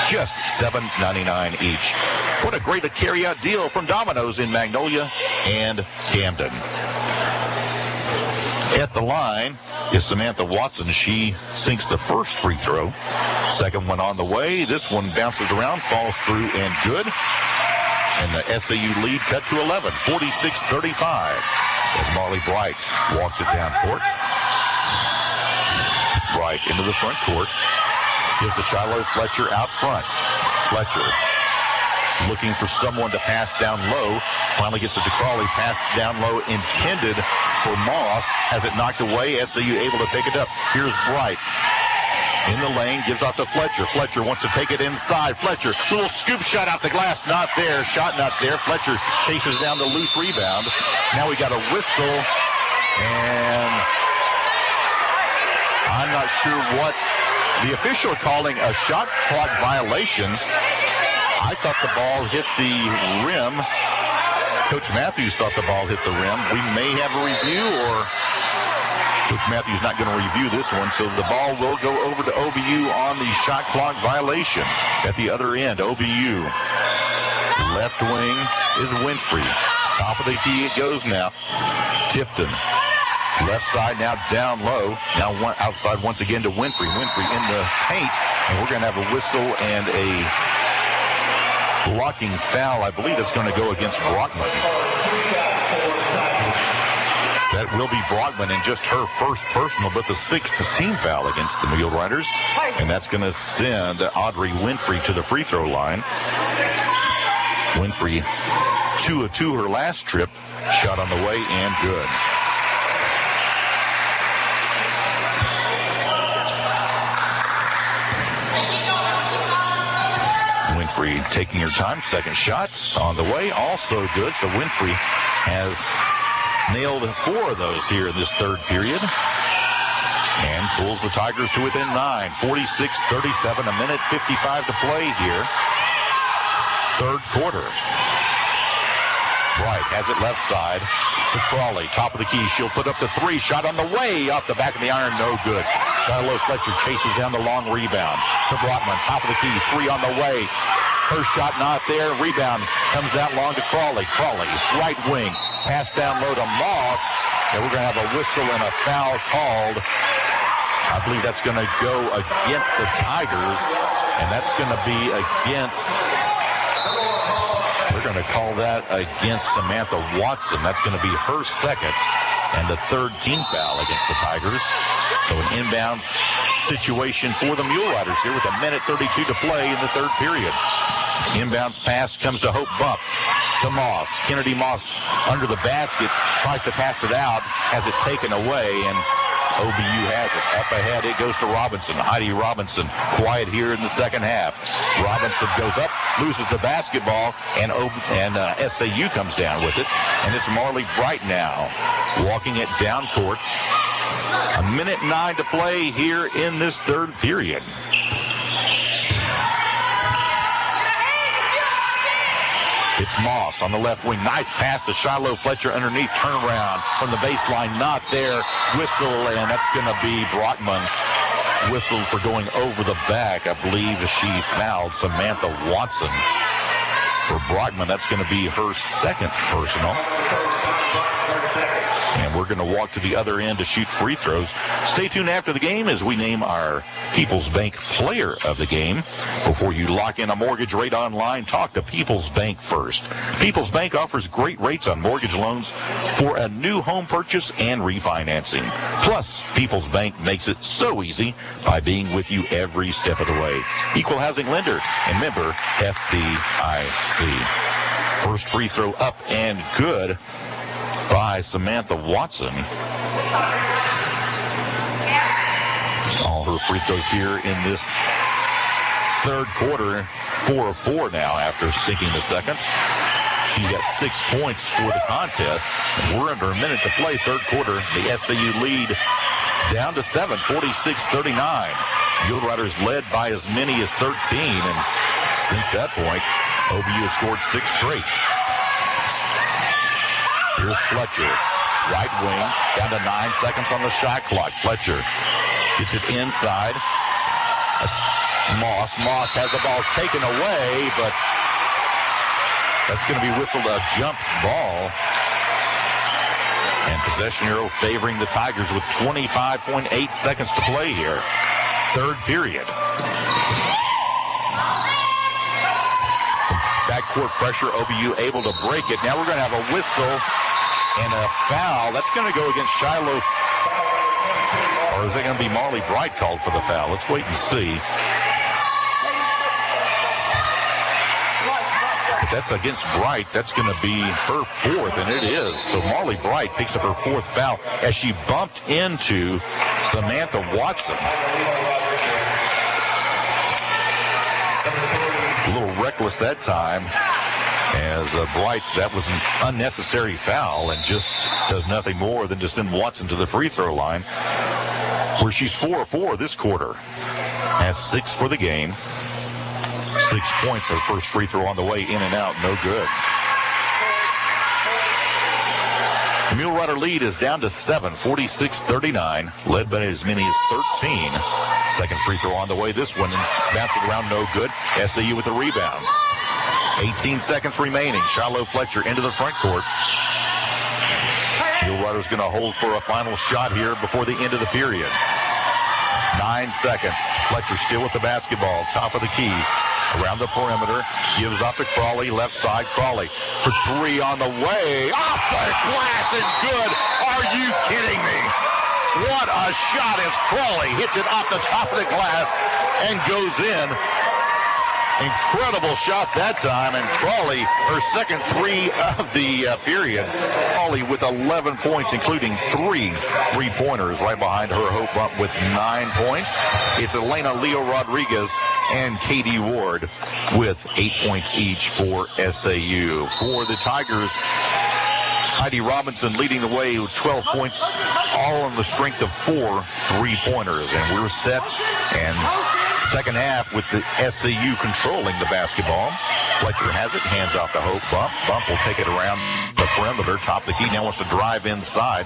Just $7.99 each. What a great carry-out deal from Domino's in Magnolia and Camden. At the line is Samantha Watson. She sinks the first free throw. Second one on the way. This one bounces around, falls through, and good. And the SAU lead cut to 11, 46-35. As Marley Bright walks it down court. Bright into the front court. Gives to Shiloh Fletcher out front. Fletcher looking for someone to pass down low. Finally gets it to Crawley. Pass down low intended for Moss. Has it knocked away. SAU able to pick it up. Here's Bright. In the lane, gives off to Fletcher. Fletcher wants to take it inside. Fletcher, little scoop shot out the glass. Not there. Shot not there. Fletcher chases down the loose rebound. Now we got a whistle. And I'm not sure what the official calling a shot clock violation. I thought the ball hit the rim. Coach Matthews thought the ball hit the rim. We may have a review, or Coach Matthews not going to review this one, so the ball will go over to OBU on the shot clock violation. At the other end, OBU. Left wing is Winfrey. Top of the key it goes now. Tipton. Left side now down low. Now outside once again to Winfrey. Winfrey in the paint, and we're going to have a whistle and a blocking foul. I believe it's going to go against Brockman. That will be Brockman and just her first personal, but the sixth team foul against the Mule Riders. And that's going to send Audrey Winfrey to the free throw line. Winfrey, 2 of 2 her last trip. Shot on the way and good. Winfrey taking her time. Second shots on the way, also good. So Winfrey has nailed 4 of those here in this third period. And pulls the Tigers to within 9. 46-37, a minute 55 to play here. Third quarter. Bright has it left side to Crawley. Top of the key. She'll put up the 3. Shot on the way. Off the back of the iron. No good. Shiloh Fletcher chases down the long rebound to Brockman. Top of the key. 3 on the way. Her shot not there. Rebound comes out long to Crawley. Crawley, right wing. Pass down low to Moss. And we're going to have a whistle and a foul called. I believe that's going to go against the Tigers. And that's going to be against... We're going to call that against Samantha Watson. That's going to be her second and the third team foul against the Tigers. So an inbounds situation for the Mule Riders here with a minute 32 to play in the third period. Inbounds pass comes to Hope Bump to Moss. Kennedy Moss under the basket, tries to pass it out, has it taken away, and OBU has it. Up ahead, it goes to Robinson. Heidi Robinson, quiet here in the second half. Robinson goes up, loses the basketball, and SAU comes down with it. And it's Marley Bright now, walking it down court. A minute 9 to play here in this third period. It's Moss on the left wing. Nice pass to Shiloh Fletcher underneath. Turnaround from the baseline. Not there. Whistle, and that's going to be Brockman. Whistle for going over the back. I believe she fouled Samantha Watson. For Brockman, that's going to be her second personal. And we're going to walk to the other end to shoot free throws. Stay tuned after the game as we name our People's Bank Player of the Game. Before you lock in a mortgage rate online, talk to People's Bank first. People's Bank offers great rates on mortgage loans for a new home purchase and refinancing. Plus, People's Bank makes it so easy by being with you every step of the way. Equal housing lender and member FDIC. First free throw up and good by Samantha Watson. All her free throws here in this third quarter. 4 of 4 now after sinking the second. She's got 6 points for the contest. And we're under a minute to play. Third quarter, the SAU lead down to 7, 46-39. Mule Riders led by as many as 13. And since that point, OBU has scored 6 straight. Here's Fletcher, right wing, down to 9 seconds on the shot clock. Fletcher gets it inside. That's Moss. Moss has the ball taken away, but That's going to be whistled a jump ball. And possession arrow favoring the Tigers with 25.8 seconds to play here. Third period. Some backcourt pressure. OBU able to break it. Now we're going to have a whistle and a foul. That's going to go against Shiloh. Or is it going to be Marley Bright called for the foul? Let's wait and see. That's against Bright. That's going to be her fourth, and it is. So Marley Bright picks up her fourth foul as she bumped into Samantha Watson. A little reckless that time as Bright, that was an unnecessary foul and just does nothing more than to send Watson to the free throw line where she's 4-4 this quarter. Has 6 for the game. 6 points, her first free throw on the way, in and out, no good. The Mule Rider lead is down to 7, 46-39, led by as many as 13. Second free throw on the way, this one bouncing around, no good. SAU with the rebound. 18 seconds remaining. Shiloh Fletcher into the front court. Mule Rider's going to hold for a final shot here before the end of the period. 9 seconds. Fletcher still with the basketball, top of the key. Around the perimeter, gives off to Crawley, left side. Crawley for 3 on the way. Off the glass and good. Are you kidding me? What a shot as Crawley hits it off the top of the glass and goes in. Incredible shot that time, and Crawley, her second 3 of the period. Crawley with 11 points, including 3 3-pointers right behind her. Hope Bump with 9 points. It's Elena Lijo Rodriguez and Katie Ward with 8 points each for SAU. For the Tigers, Heidi Robinson leading the way with 12 points, all on the strength of 4 3-pointers. And we're set, and second half with the SAU controlling the basketball. Fletcher has it, hands off to Hope Bump. Bump will take it around the perimeter, top of the key, now wants to drive inside.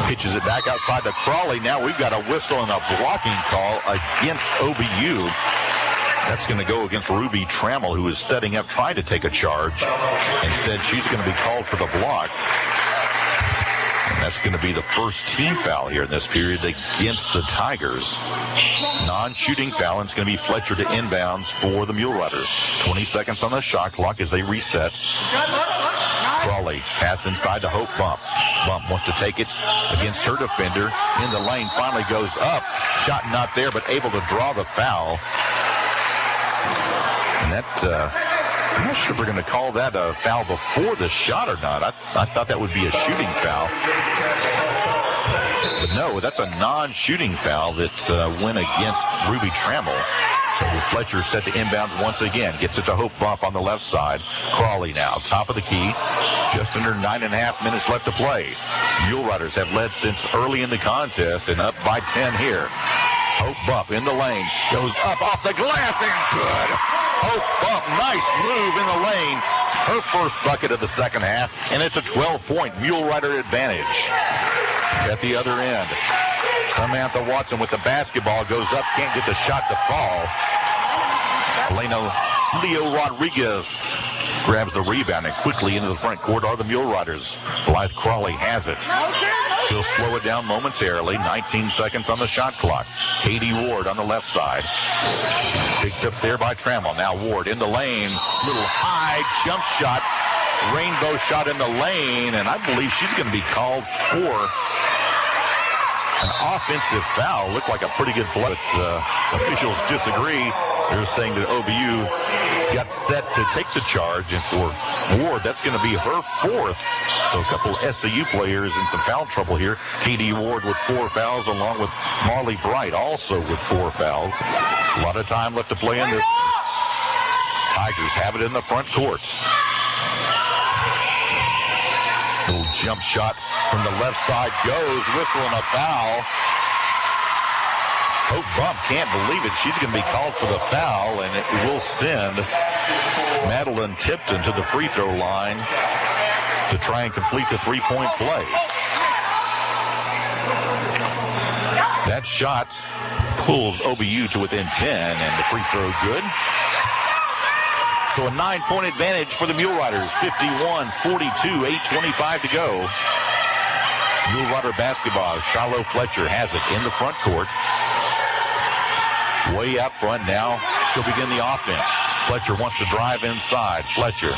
Pitches it back outside to Crawley. Now we've got a whistle and a blocking call against OBU. That's going to go against Ruby Trammell, who is setting up, trying to take a charge. Instead, she's going to be called for the block. And that's going to be the first team foul here in this period against the Tigers. Non-shooting foul, and it's going to be Fletcher to inbounds for the Mule Riders. 20 seconds on the shot clock as they reset. Crawley pass inside to Hope Bump. Bump wants to take it against her defender. In the lane, finally goes up. Shot not there, but able to draw the foul. And that, I'm not sure if we're going to call that a foul before the shot or not. I thought that would be a shooting foul. But no, that's a non-shooting foul that went against Ruby Trammell. So Fletcher set to inbounds once again. Gets it to Hope Bump on the left side. Crawley now, top of the key. Just under 9.5 minutes left to play. Mule Riders have led since early in the contest and up by 10 here. Hope Bump in the lane. Goes up off the glass and good. Hope Bump, nice move in the lane. Her first bucket of the second half, and it's a 12-point Mule Rider advantage. At the other end, Samantha Watson with the basketball goes up, can't get the shot to fall. Elena Lijo Rodriguez grabs the rebound and quickly into the front court are the Mule Riders. Blythe Crawley has it. She'll slow it down momentarily. 19 seconds on the shot clock. Katie Ward on the left side. Picked up there by Trammell. Now Ward in the lane. Little high jump shot. Rainbow shot in the lane. And I believe she's going to be called for an offensive foul. Looked like a pretty good play, but officials disagree. They're saying that OBU got set to take the charge, and for Ward, that's going to be her fourth. So a couple SAU players in some foul trouble here. Katie Ward with 4 fouls, along with Marley Bright also with 4 fouls. A lot of time left to play in this. Tigers have it in the front court. Little jump shot from the left side goes, whistle and a foul. Hope Bump can't believe it. She's going to be called for the foul, and it will send Madeline Tipton to the free throw line to try and complete the 3-point play. That shot pulls OBU to within 10, and the free throw good. So a 9-point advantage for the Mule Riders. 51-42, 8:25 to go. Mule Rider basketball. Shiloh Fletcher has it in the front court. Way out front now. She'll begin the offense. Fletcher wants to drive inside. Fletcher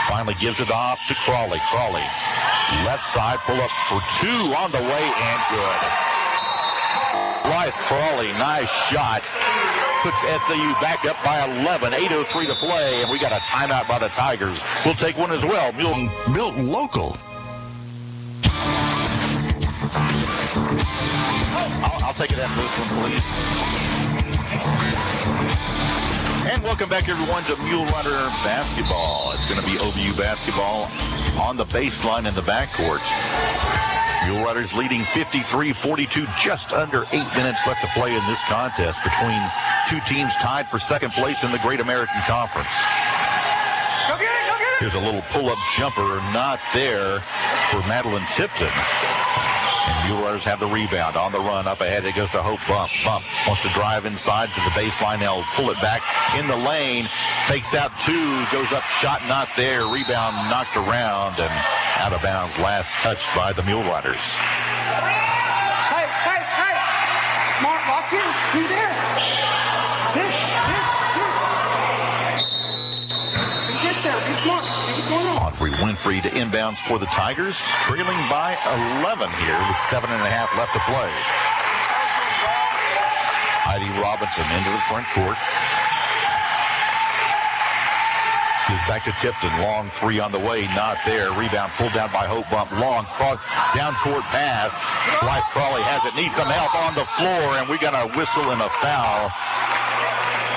finally gives it off to Crawley. Crawley, left side, pull up for two on the way, and good. Blythe Crawley, nice shot. Puts SAU back up by 11. 8:03 to play, and we got a timeout by the Tigers. We'll take one as well. Milton local. I'll take it after this one, please. And welcome back, everyone, to Mule Rider basketball. It's going to be OBU basketball on the baseline in the backcourt. Mule Riders leading 53-42, just under 8 minutes left to play in this contest between two teams tied for second place in the Great American Conference. Here's a little pull-up jumper, not there for Madeline Tipton. And Mule Riders have the rebound on the run. Up ahead, it goes to Hope Bump. Bump wants to drive inside to the baseline. They'll pull it back in the lane. Takes out two. Goes up, shot not there. Rebound knocked around and out of bounds. Last touched by the Mule Riders. Hey. Smart, lock in. See there. This. Get there. Be smart. See what's going on. Audrey Winfrey to inbounds for the Tigers, trailing by 11 here with 7.5 left to play. Heidi Robinson into the front court. Gives back to Tipton. Long three on the way, not there. Rebound pulled down by Hope Bump. Long down court pass. Blythe Crawley has it. Needs some help on the floor, and we got a whistle and a foul.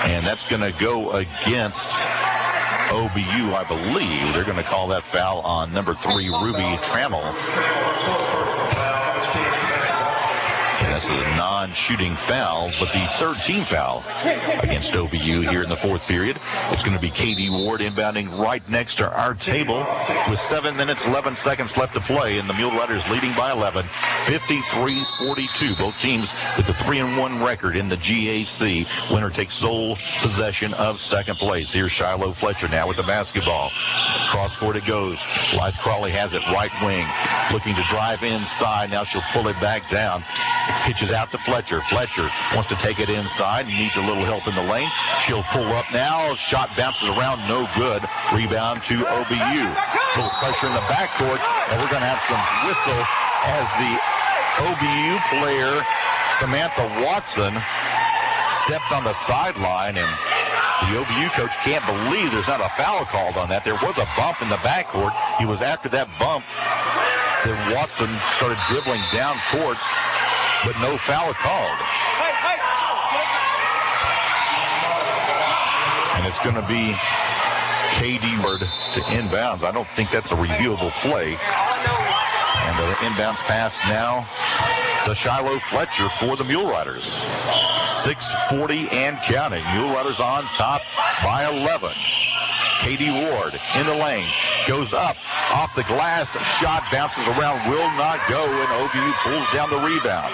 And that's going to go against OBU, I believe. They're going to call that foul on number 3, Ruby Trammell. And this is a non-shooting foul, but the third team foul against OBU here in the fourth period. It's going to be Katie Ward inbounding right next to our table with 7 minutes, 11 seconds left to play, and the Mule Riders leading by 11, 53-42. Both teams with a 3-1 record in the GAC. Winner takes sole possession of second place. Here's Shiloh Fletcher now with the basketball. Cross court it goes. Blythe Crawley has it right wing. Looking to drive inside. Now she'll pull it back down. Pitches out to Fletcher. Fletcher wants to take it inside. Needs a little help in the lane. She'll pull up now. Shot bounces around. No good. Rebound to OBU. A little pressure in the backcourt. And we're going to have some whistle as the OBU player, Samantha Watson, steps on the sideline. And the OBU coach can't believe there's not a foul called on that. There was a bump in the backcourt. It was after that bump that Watson started dribbling down courts, but no foul called. And it's going to be KD Ward to inbounds. I don't think that's a reviewable play. And the inbounds pass now to Shiloh Fletcher for the Mule Riders. 6:40 and counting. Mule Riders on top by 11. Katie Ward in the lane. Goes up, off the glass, shot bounces around, will not go, and OBU pulls down the rebound.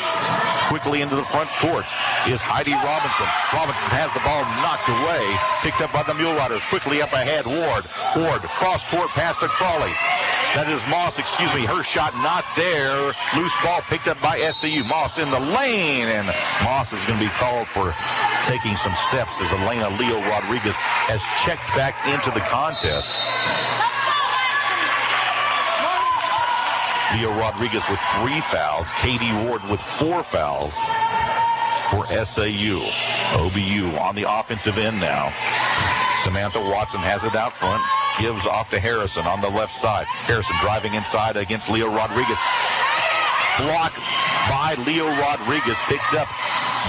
Quickly into the front court is Heidi Robinson. Robinson has the ball knocked away, picked up by the Mule Riders. Quickly up ahead, Ward, cross court pass to Crawley. That is Moss, her shot not there. Loose ball picked up by SAU. Moss in the lane, and Moss is going to be called for taking some steps as Elena Lijo Rodriguez has checked back into the contest. Lijo Rodriguez with 3 fouls. Katie Ward with 4 fouls for SAU. OBU on the offensive end now. Samantha Watson has it out front. Gives off to Harrison on the left side. Harrison driving inside against Lijo Rodriguez. Blocked by Lijo Rodriguez. Picked up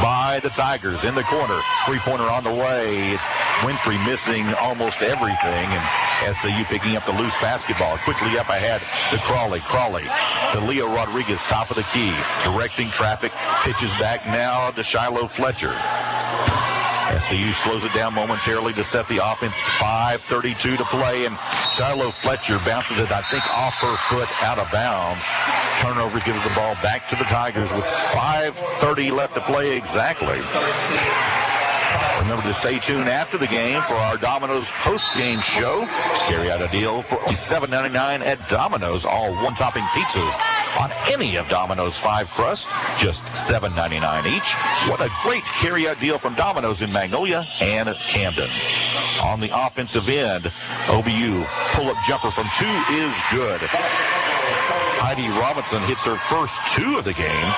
by the Tigers in the corner. 3-pointer on the way. It's Winfrey missing almost everything, and SAU picking up the loose basketball. Quickly up ahead to Crawley. Crawley to Lijo Rodriguez, top of the key. Directing traffic. Pitches back now to Shiloh Fletcher. SAU slows it down momentarily to set the offense. 5:32 to play, and Shiloh Fletcher bounces it, I think, off her foot out of bounds. Turnover gives the ball back to the Tigers with 5:30 left to play exactly. Remember to stay tuned after the game for our Domino's post-game show. Carry out a deal for $7.99 at Domino's. All one-topping pizzas on any of Domino's 5 crusts, just $7.99 each. What a great carry-out deal from Domino's in Magnolia and Camden. On the offensive end, OBU pull-up jumper from 2 is good. Heidi Robinson hits her first 2 of the game.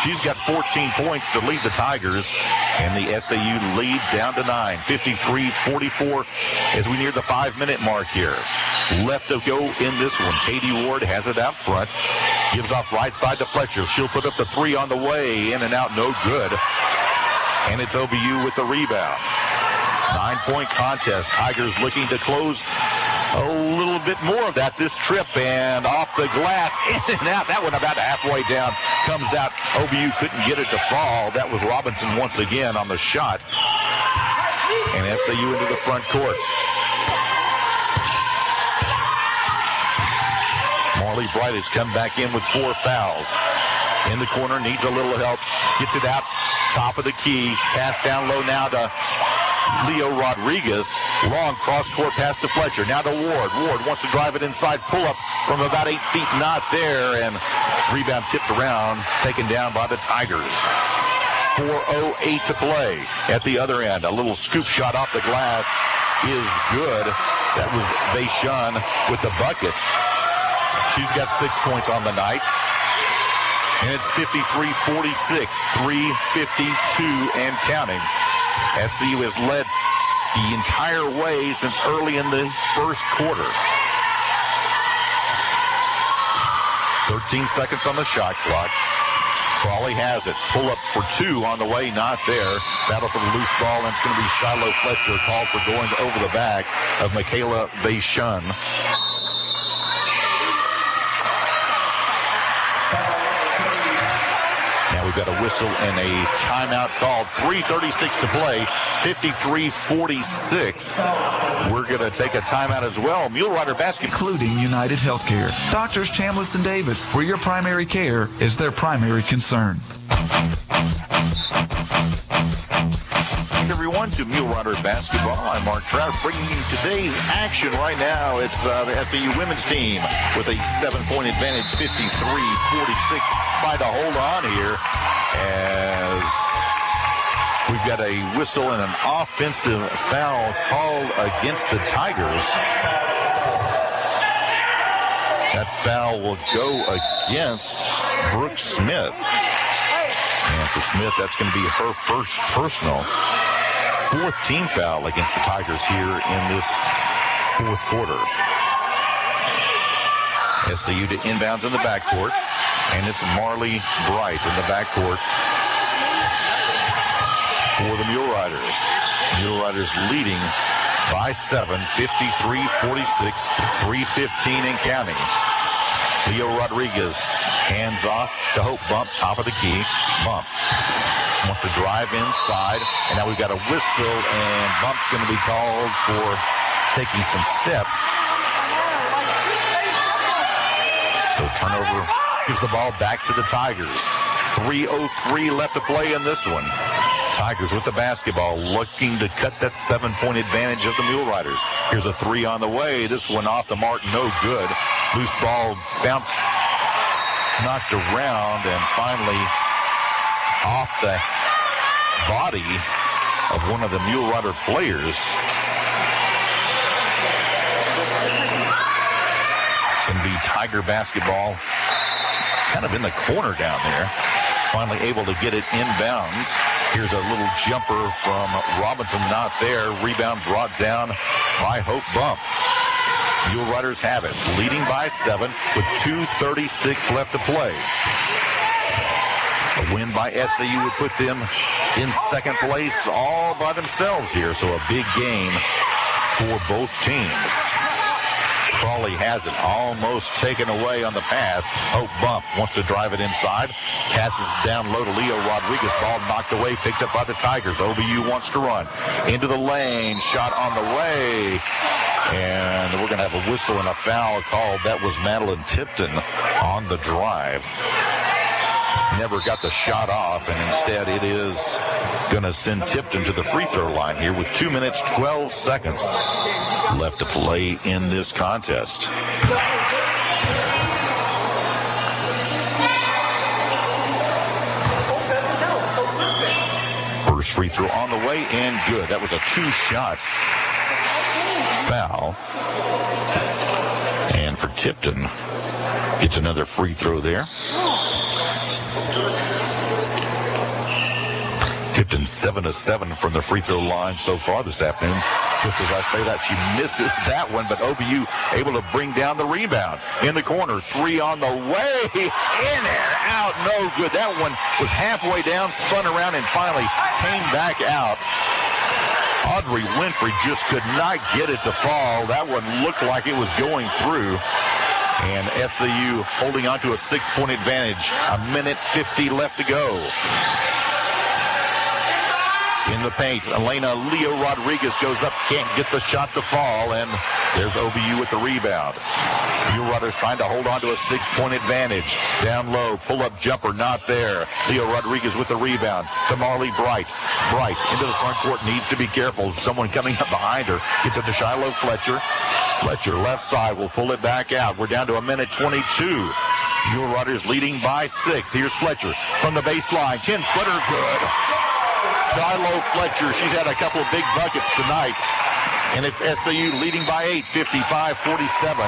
She's got 14 points to lead the Tigers, and the SAU lead down to 9, 53-44 as we near the 5-minute mark here. Left to go in this one. Katie Ward has it out front. Gives off right side to Fletcher. She'll put up the 3 on the way. In and out, no good. And it's OBU with the rebound. 9-point contest. Tigers looking to close a little bit more of that this trip, and off the glass, in and out. That one about halfway down comes out. OBU couldn't get it to fall. That was Robinson once again on the shot. And SAU into the front courts. Marley Bright has come back in with 4 fouls. In the corner, needs a little help. Gets it out, top of the key. Pass down low now to Leo Rodriguez. Long cross-court pass to Fletcher. Now to Ward. Ward wants to drive it inside. Pull-up from about 8 feet. Not there. And rebound tipped around. Taken down by the Tigers. 4:08 to play at the other end. A little scoop shot off the glass is good. That was Bayshun with the bucket. She's got 6 points on the night. And it's 53-46. 3:52 and counting. SCU has led the entire way since early in the first quarter. 13 seconds on the shot clock. Crawley has it. Pull up for 2 on the way, not there. Battle for the loose ball, and it's going to be Shiloh Fletcher called for going over the back of Michaela Bayshun. We've got a whistle and a timeout called. 3:36 to play. 53-46. We're going to take a timeout as well. Mule Rider basketball. Including United Healthcare. Doctors Chambliss and Davis, where your primary care is their primary concern. Everyone to Mule Rider basketball. I'm Mark Trout bringing you today's action right now. It's the SAU women's team with a 7-point advantage, 53-46. Try to hold on here as we've got a whistle and an offensive foul called against the Tigers. That foul will go against Brooke Smith. And for Smith, that's going to be her first personal. 4th team foul against the Tigers here in this 4th quarter. SAU to inbounds in the backcourt. And it's Marley Bright in the backcourt for the Mule Riders. Mule Riders leading by 7, 53-46, 3:15 and counting. Leo Rodriguez hands off to Hope Bump, top of the key. Bump wants to drive inside, and now we've got a whistle, and Bump's going to be called for taking some steps. So turnover gives the ball back to the Tigers. 3:03 left to play in this one. Tigers with the basketball, looking to cut that 7-point advantage of the Mule Riders. Here's a 3 on the way. This one off the mark, no good. Loose ball bounced, knocked around, and finally off the body of one of the Mule Rider players. It's going to be Tiger basketball kind of in the corner down there. Finally able to get it inbounds. Here's a little jumper from Robinson, not there. Rebound brought down by Hope Bump. Mule Riders have it, leading by 7 with 2:36 left to play. A win by SAU would put them in second place all by themselves here, so a big game for both teams. Crawley has it, almost taken away on the pass. Hope Bump wants to drive it inside. Passes down low to Leo Rodriguez. Ball knocked away, picked up by the Tigers. OBU wants to run into the lane. Shot on the way. And we're going to have a whistle and a foul called. That was Madeline Tipton on the drive. Never got the shot off, and instead it is going to send Tipton to the free throw line here with 2 minutes, 12 seconds left to play in this contest. First free throw on the way and good. That was a 2-shot foul. And for Tipton, it's another free throw there. Tipton 7-7 from the free throw line so far this afternoon. Just as I say that, she misses that one, but OBU able to bring down the rebound. In the corner, 3 on the way. In and out, no good. That one was halfway down, spun around, and finally came back out. Audrey Winfrey just could not get it to fall. That one looked like it was going through. And SAU holding on to a 6-point advantage. A minute 50 left to go. In the paint, Elena Lijo Rodriguez goes up, can't get the shot to fall, and there's OBU with the rebound. Mule Riders trying to hold on to a 6-point advantage. Down low, pull-up jumper, not there. Lijo Rodriguez with the rebound to Marley Bright. Bright into the front court, needs to be careful. Someone coming up behind her. Gets it to Shiloh Fletcher. Fletcher, left side, will pull it back out. We're down to a minute 22. Mule Riders leading by 6. Here's Fletcher from the baseline. 10-footer, good. Shiloh Fletcher, she's had a couple of big buckets tonight. And it's SAU leading by 8, 55-47.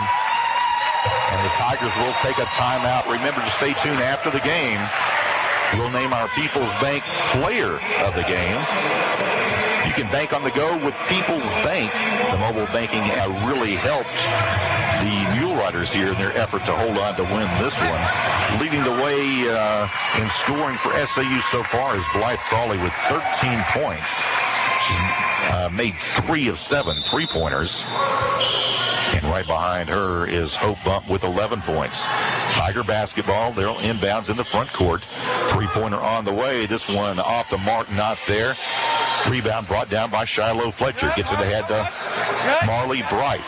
And the Tigers will take a timeout. Remember to stay tuned after the game. We'll name our People's Bank Player of the Game. You can bank on the go with People's Bank. The mobile banking really helped the Mule Riders here in their effort to hold on to win this one. Leading the way in scoring for SAU so far is Blythe Crawley with 13 points. She's made 3 of 7 3-pointers. And right behind her is Hope Bump with 11 points. Tiger basketball, they'll inbounds in the front court. 3-pointer on the way. This one off the mark, not there. Rebound brought down by Shiloh Fletcher. Gets it ahead to Marley Bright.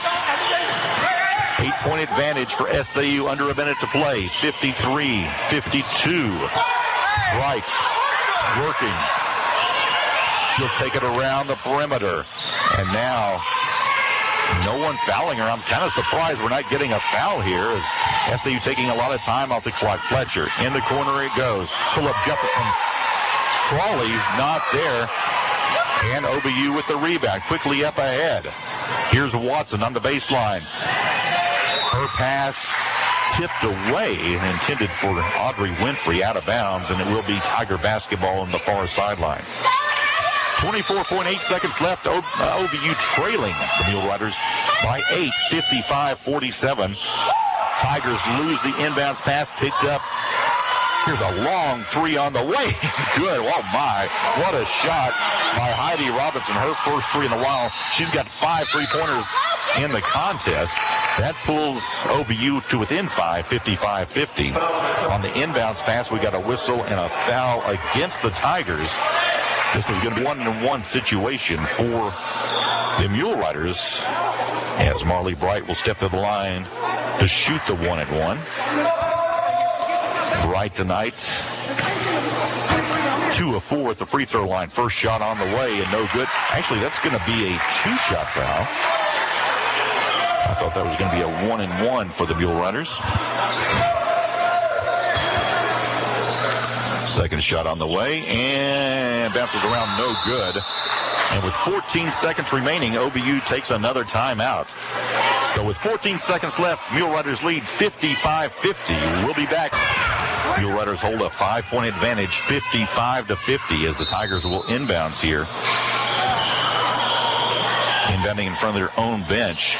8-point advantage for SAU, under a minute to play. 53-52. Bright working. She'll take it around the perimeter. And now no one fouling her. I'm kind of surprised we're not getting a foul here, as SAU taking a lot of time off the clock. Fletcher, in the corner it goes. Pull-up jumper from Crawley, not there. And OBU with the rebound, quickly up ahead. Here's Watson on the baseline. Her pass tipped away and intended for Audrey Winfrey, out of bounds, and it will be Tiger basketball on the far sideline. 24.8 seconds left. OBU trailing the Mule Riders by 8, 55-47. Tigers lose the inbounds pass, picked up. Here's a long 3 on the way. Good. Oh, my. What a shot by Heidi Robinson. Her first 3 in a while. She's got 5 3-pointers in the contest. That pulls OBU to within 5, 55-50. On the inbounds pass, we got a whistle and a foul against the Tigers. This is going to be a 1-on-1 situation for the Mule Riders, as Marley Bright will step to the line to shoot the 1-and-1. Bright tonight, 2 of 4 at the free throw line. First shot on the way and no good. Actually, that's going to be a 2-shot foul. I thought that was going to be a 1-and-1 for the Mule Riders. Second shot on the way and bounces around, no good. And with 14 seconds remaining, OBU takes another timeout. So with 14 seconds left, Mule Riders lead 55-50. We'll be back. Mule Riders hold a 5-point advantage, 55-50, as the Tigers will inbounds here. Inbounding in front of their own bench.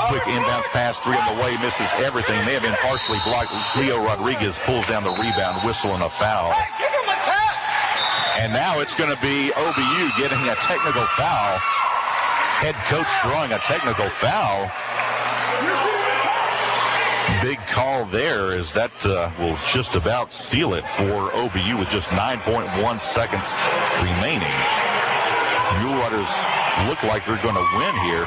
Quick inbounds pass, 3 on the way, misses everything. May have been partially blocked. Lijo Rodriguez pulls down the rebound, whistle and a foul. And now it's going to be OBU getting a technical foul. Head coach drawing a technical foul. Big call there, as that will just about seal it for OBU with just 9.1 seconds remaining. Mule Riders look like they're going to win here.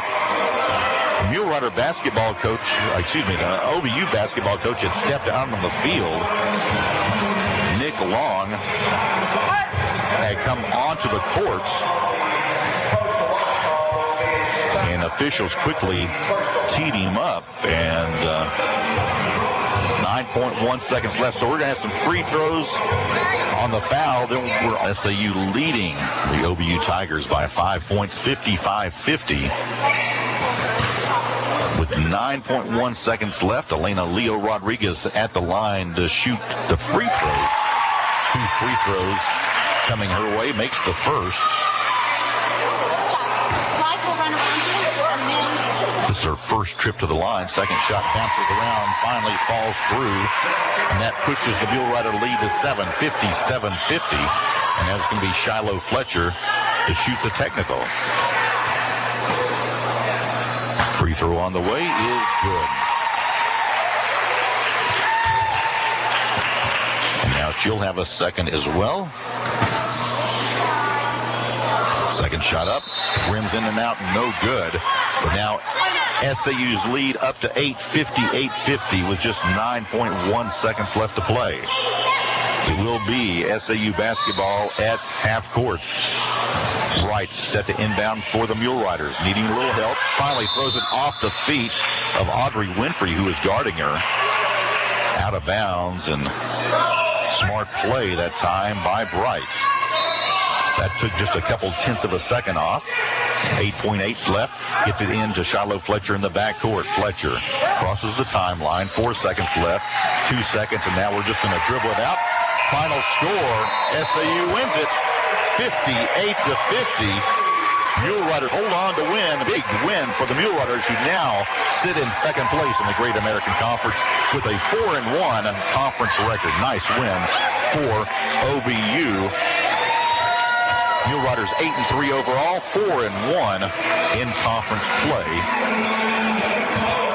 Mule Rider basketball coach, the OBU basketball coach had stepped out on the field. Nick Long had come onto the courts, and officials quickly teed him up, and 9.1 seconds left. So we're going to have some free throws on the foul. Then we're SAU leading the OBU Tigers by 5 points, 55-50. With 9.1 seconds left, Elena Lijo Rodriguez at the line to shoot the free throws. 2 free throws coming her way, makes the first. This is her first trip to the line. Second shot bounces around, finally falls through, and that pushes the Mule Rider lead to 7, 57-50. And that's going to be Shiloh Fletcher to shoot the technical. Free throw on the way is good. And now she'll have a second as well. Second shot up, rims in and out, no good. But now SAU's lead up to 8:50 with just 9.1 seconds left to play. It will be SAU basketball at half court. Wright set to inbound for the Mule Riders, needing a little help. Finally throws it off the feet of Audrey Winfrey, who is guarding her. Out of bounds, and smart play that time by Bright. That took just a couple tenths of a second off. 8.8 left. Gets it into Shiloh Fletcher in the backcourt. Fletcher crosses the timeline. 4 seconds left. 2 seconds, and now we're just going to dribble it out. Final score, SAU wins it 58-50. Mule Riders hold on to win. A big win for the Mule Riders, who now sit in second place in the Great American Conference with a 4-1 conference record. Nice win for OBU. Mule Riders 8-3 overall, 4-1 in conference play.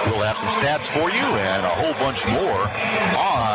We'll have some stats for you and a whole bunch more on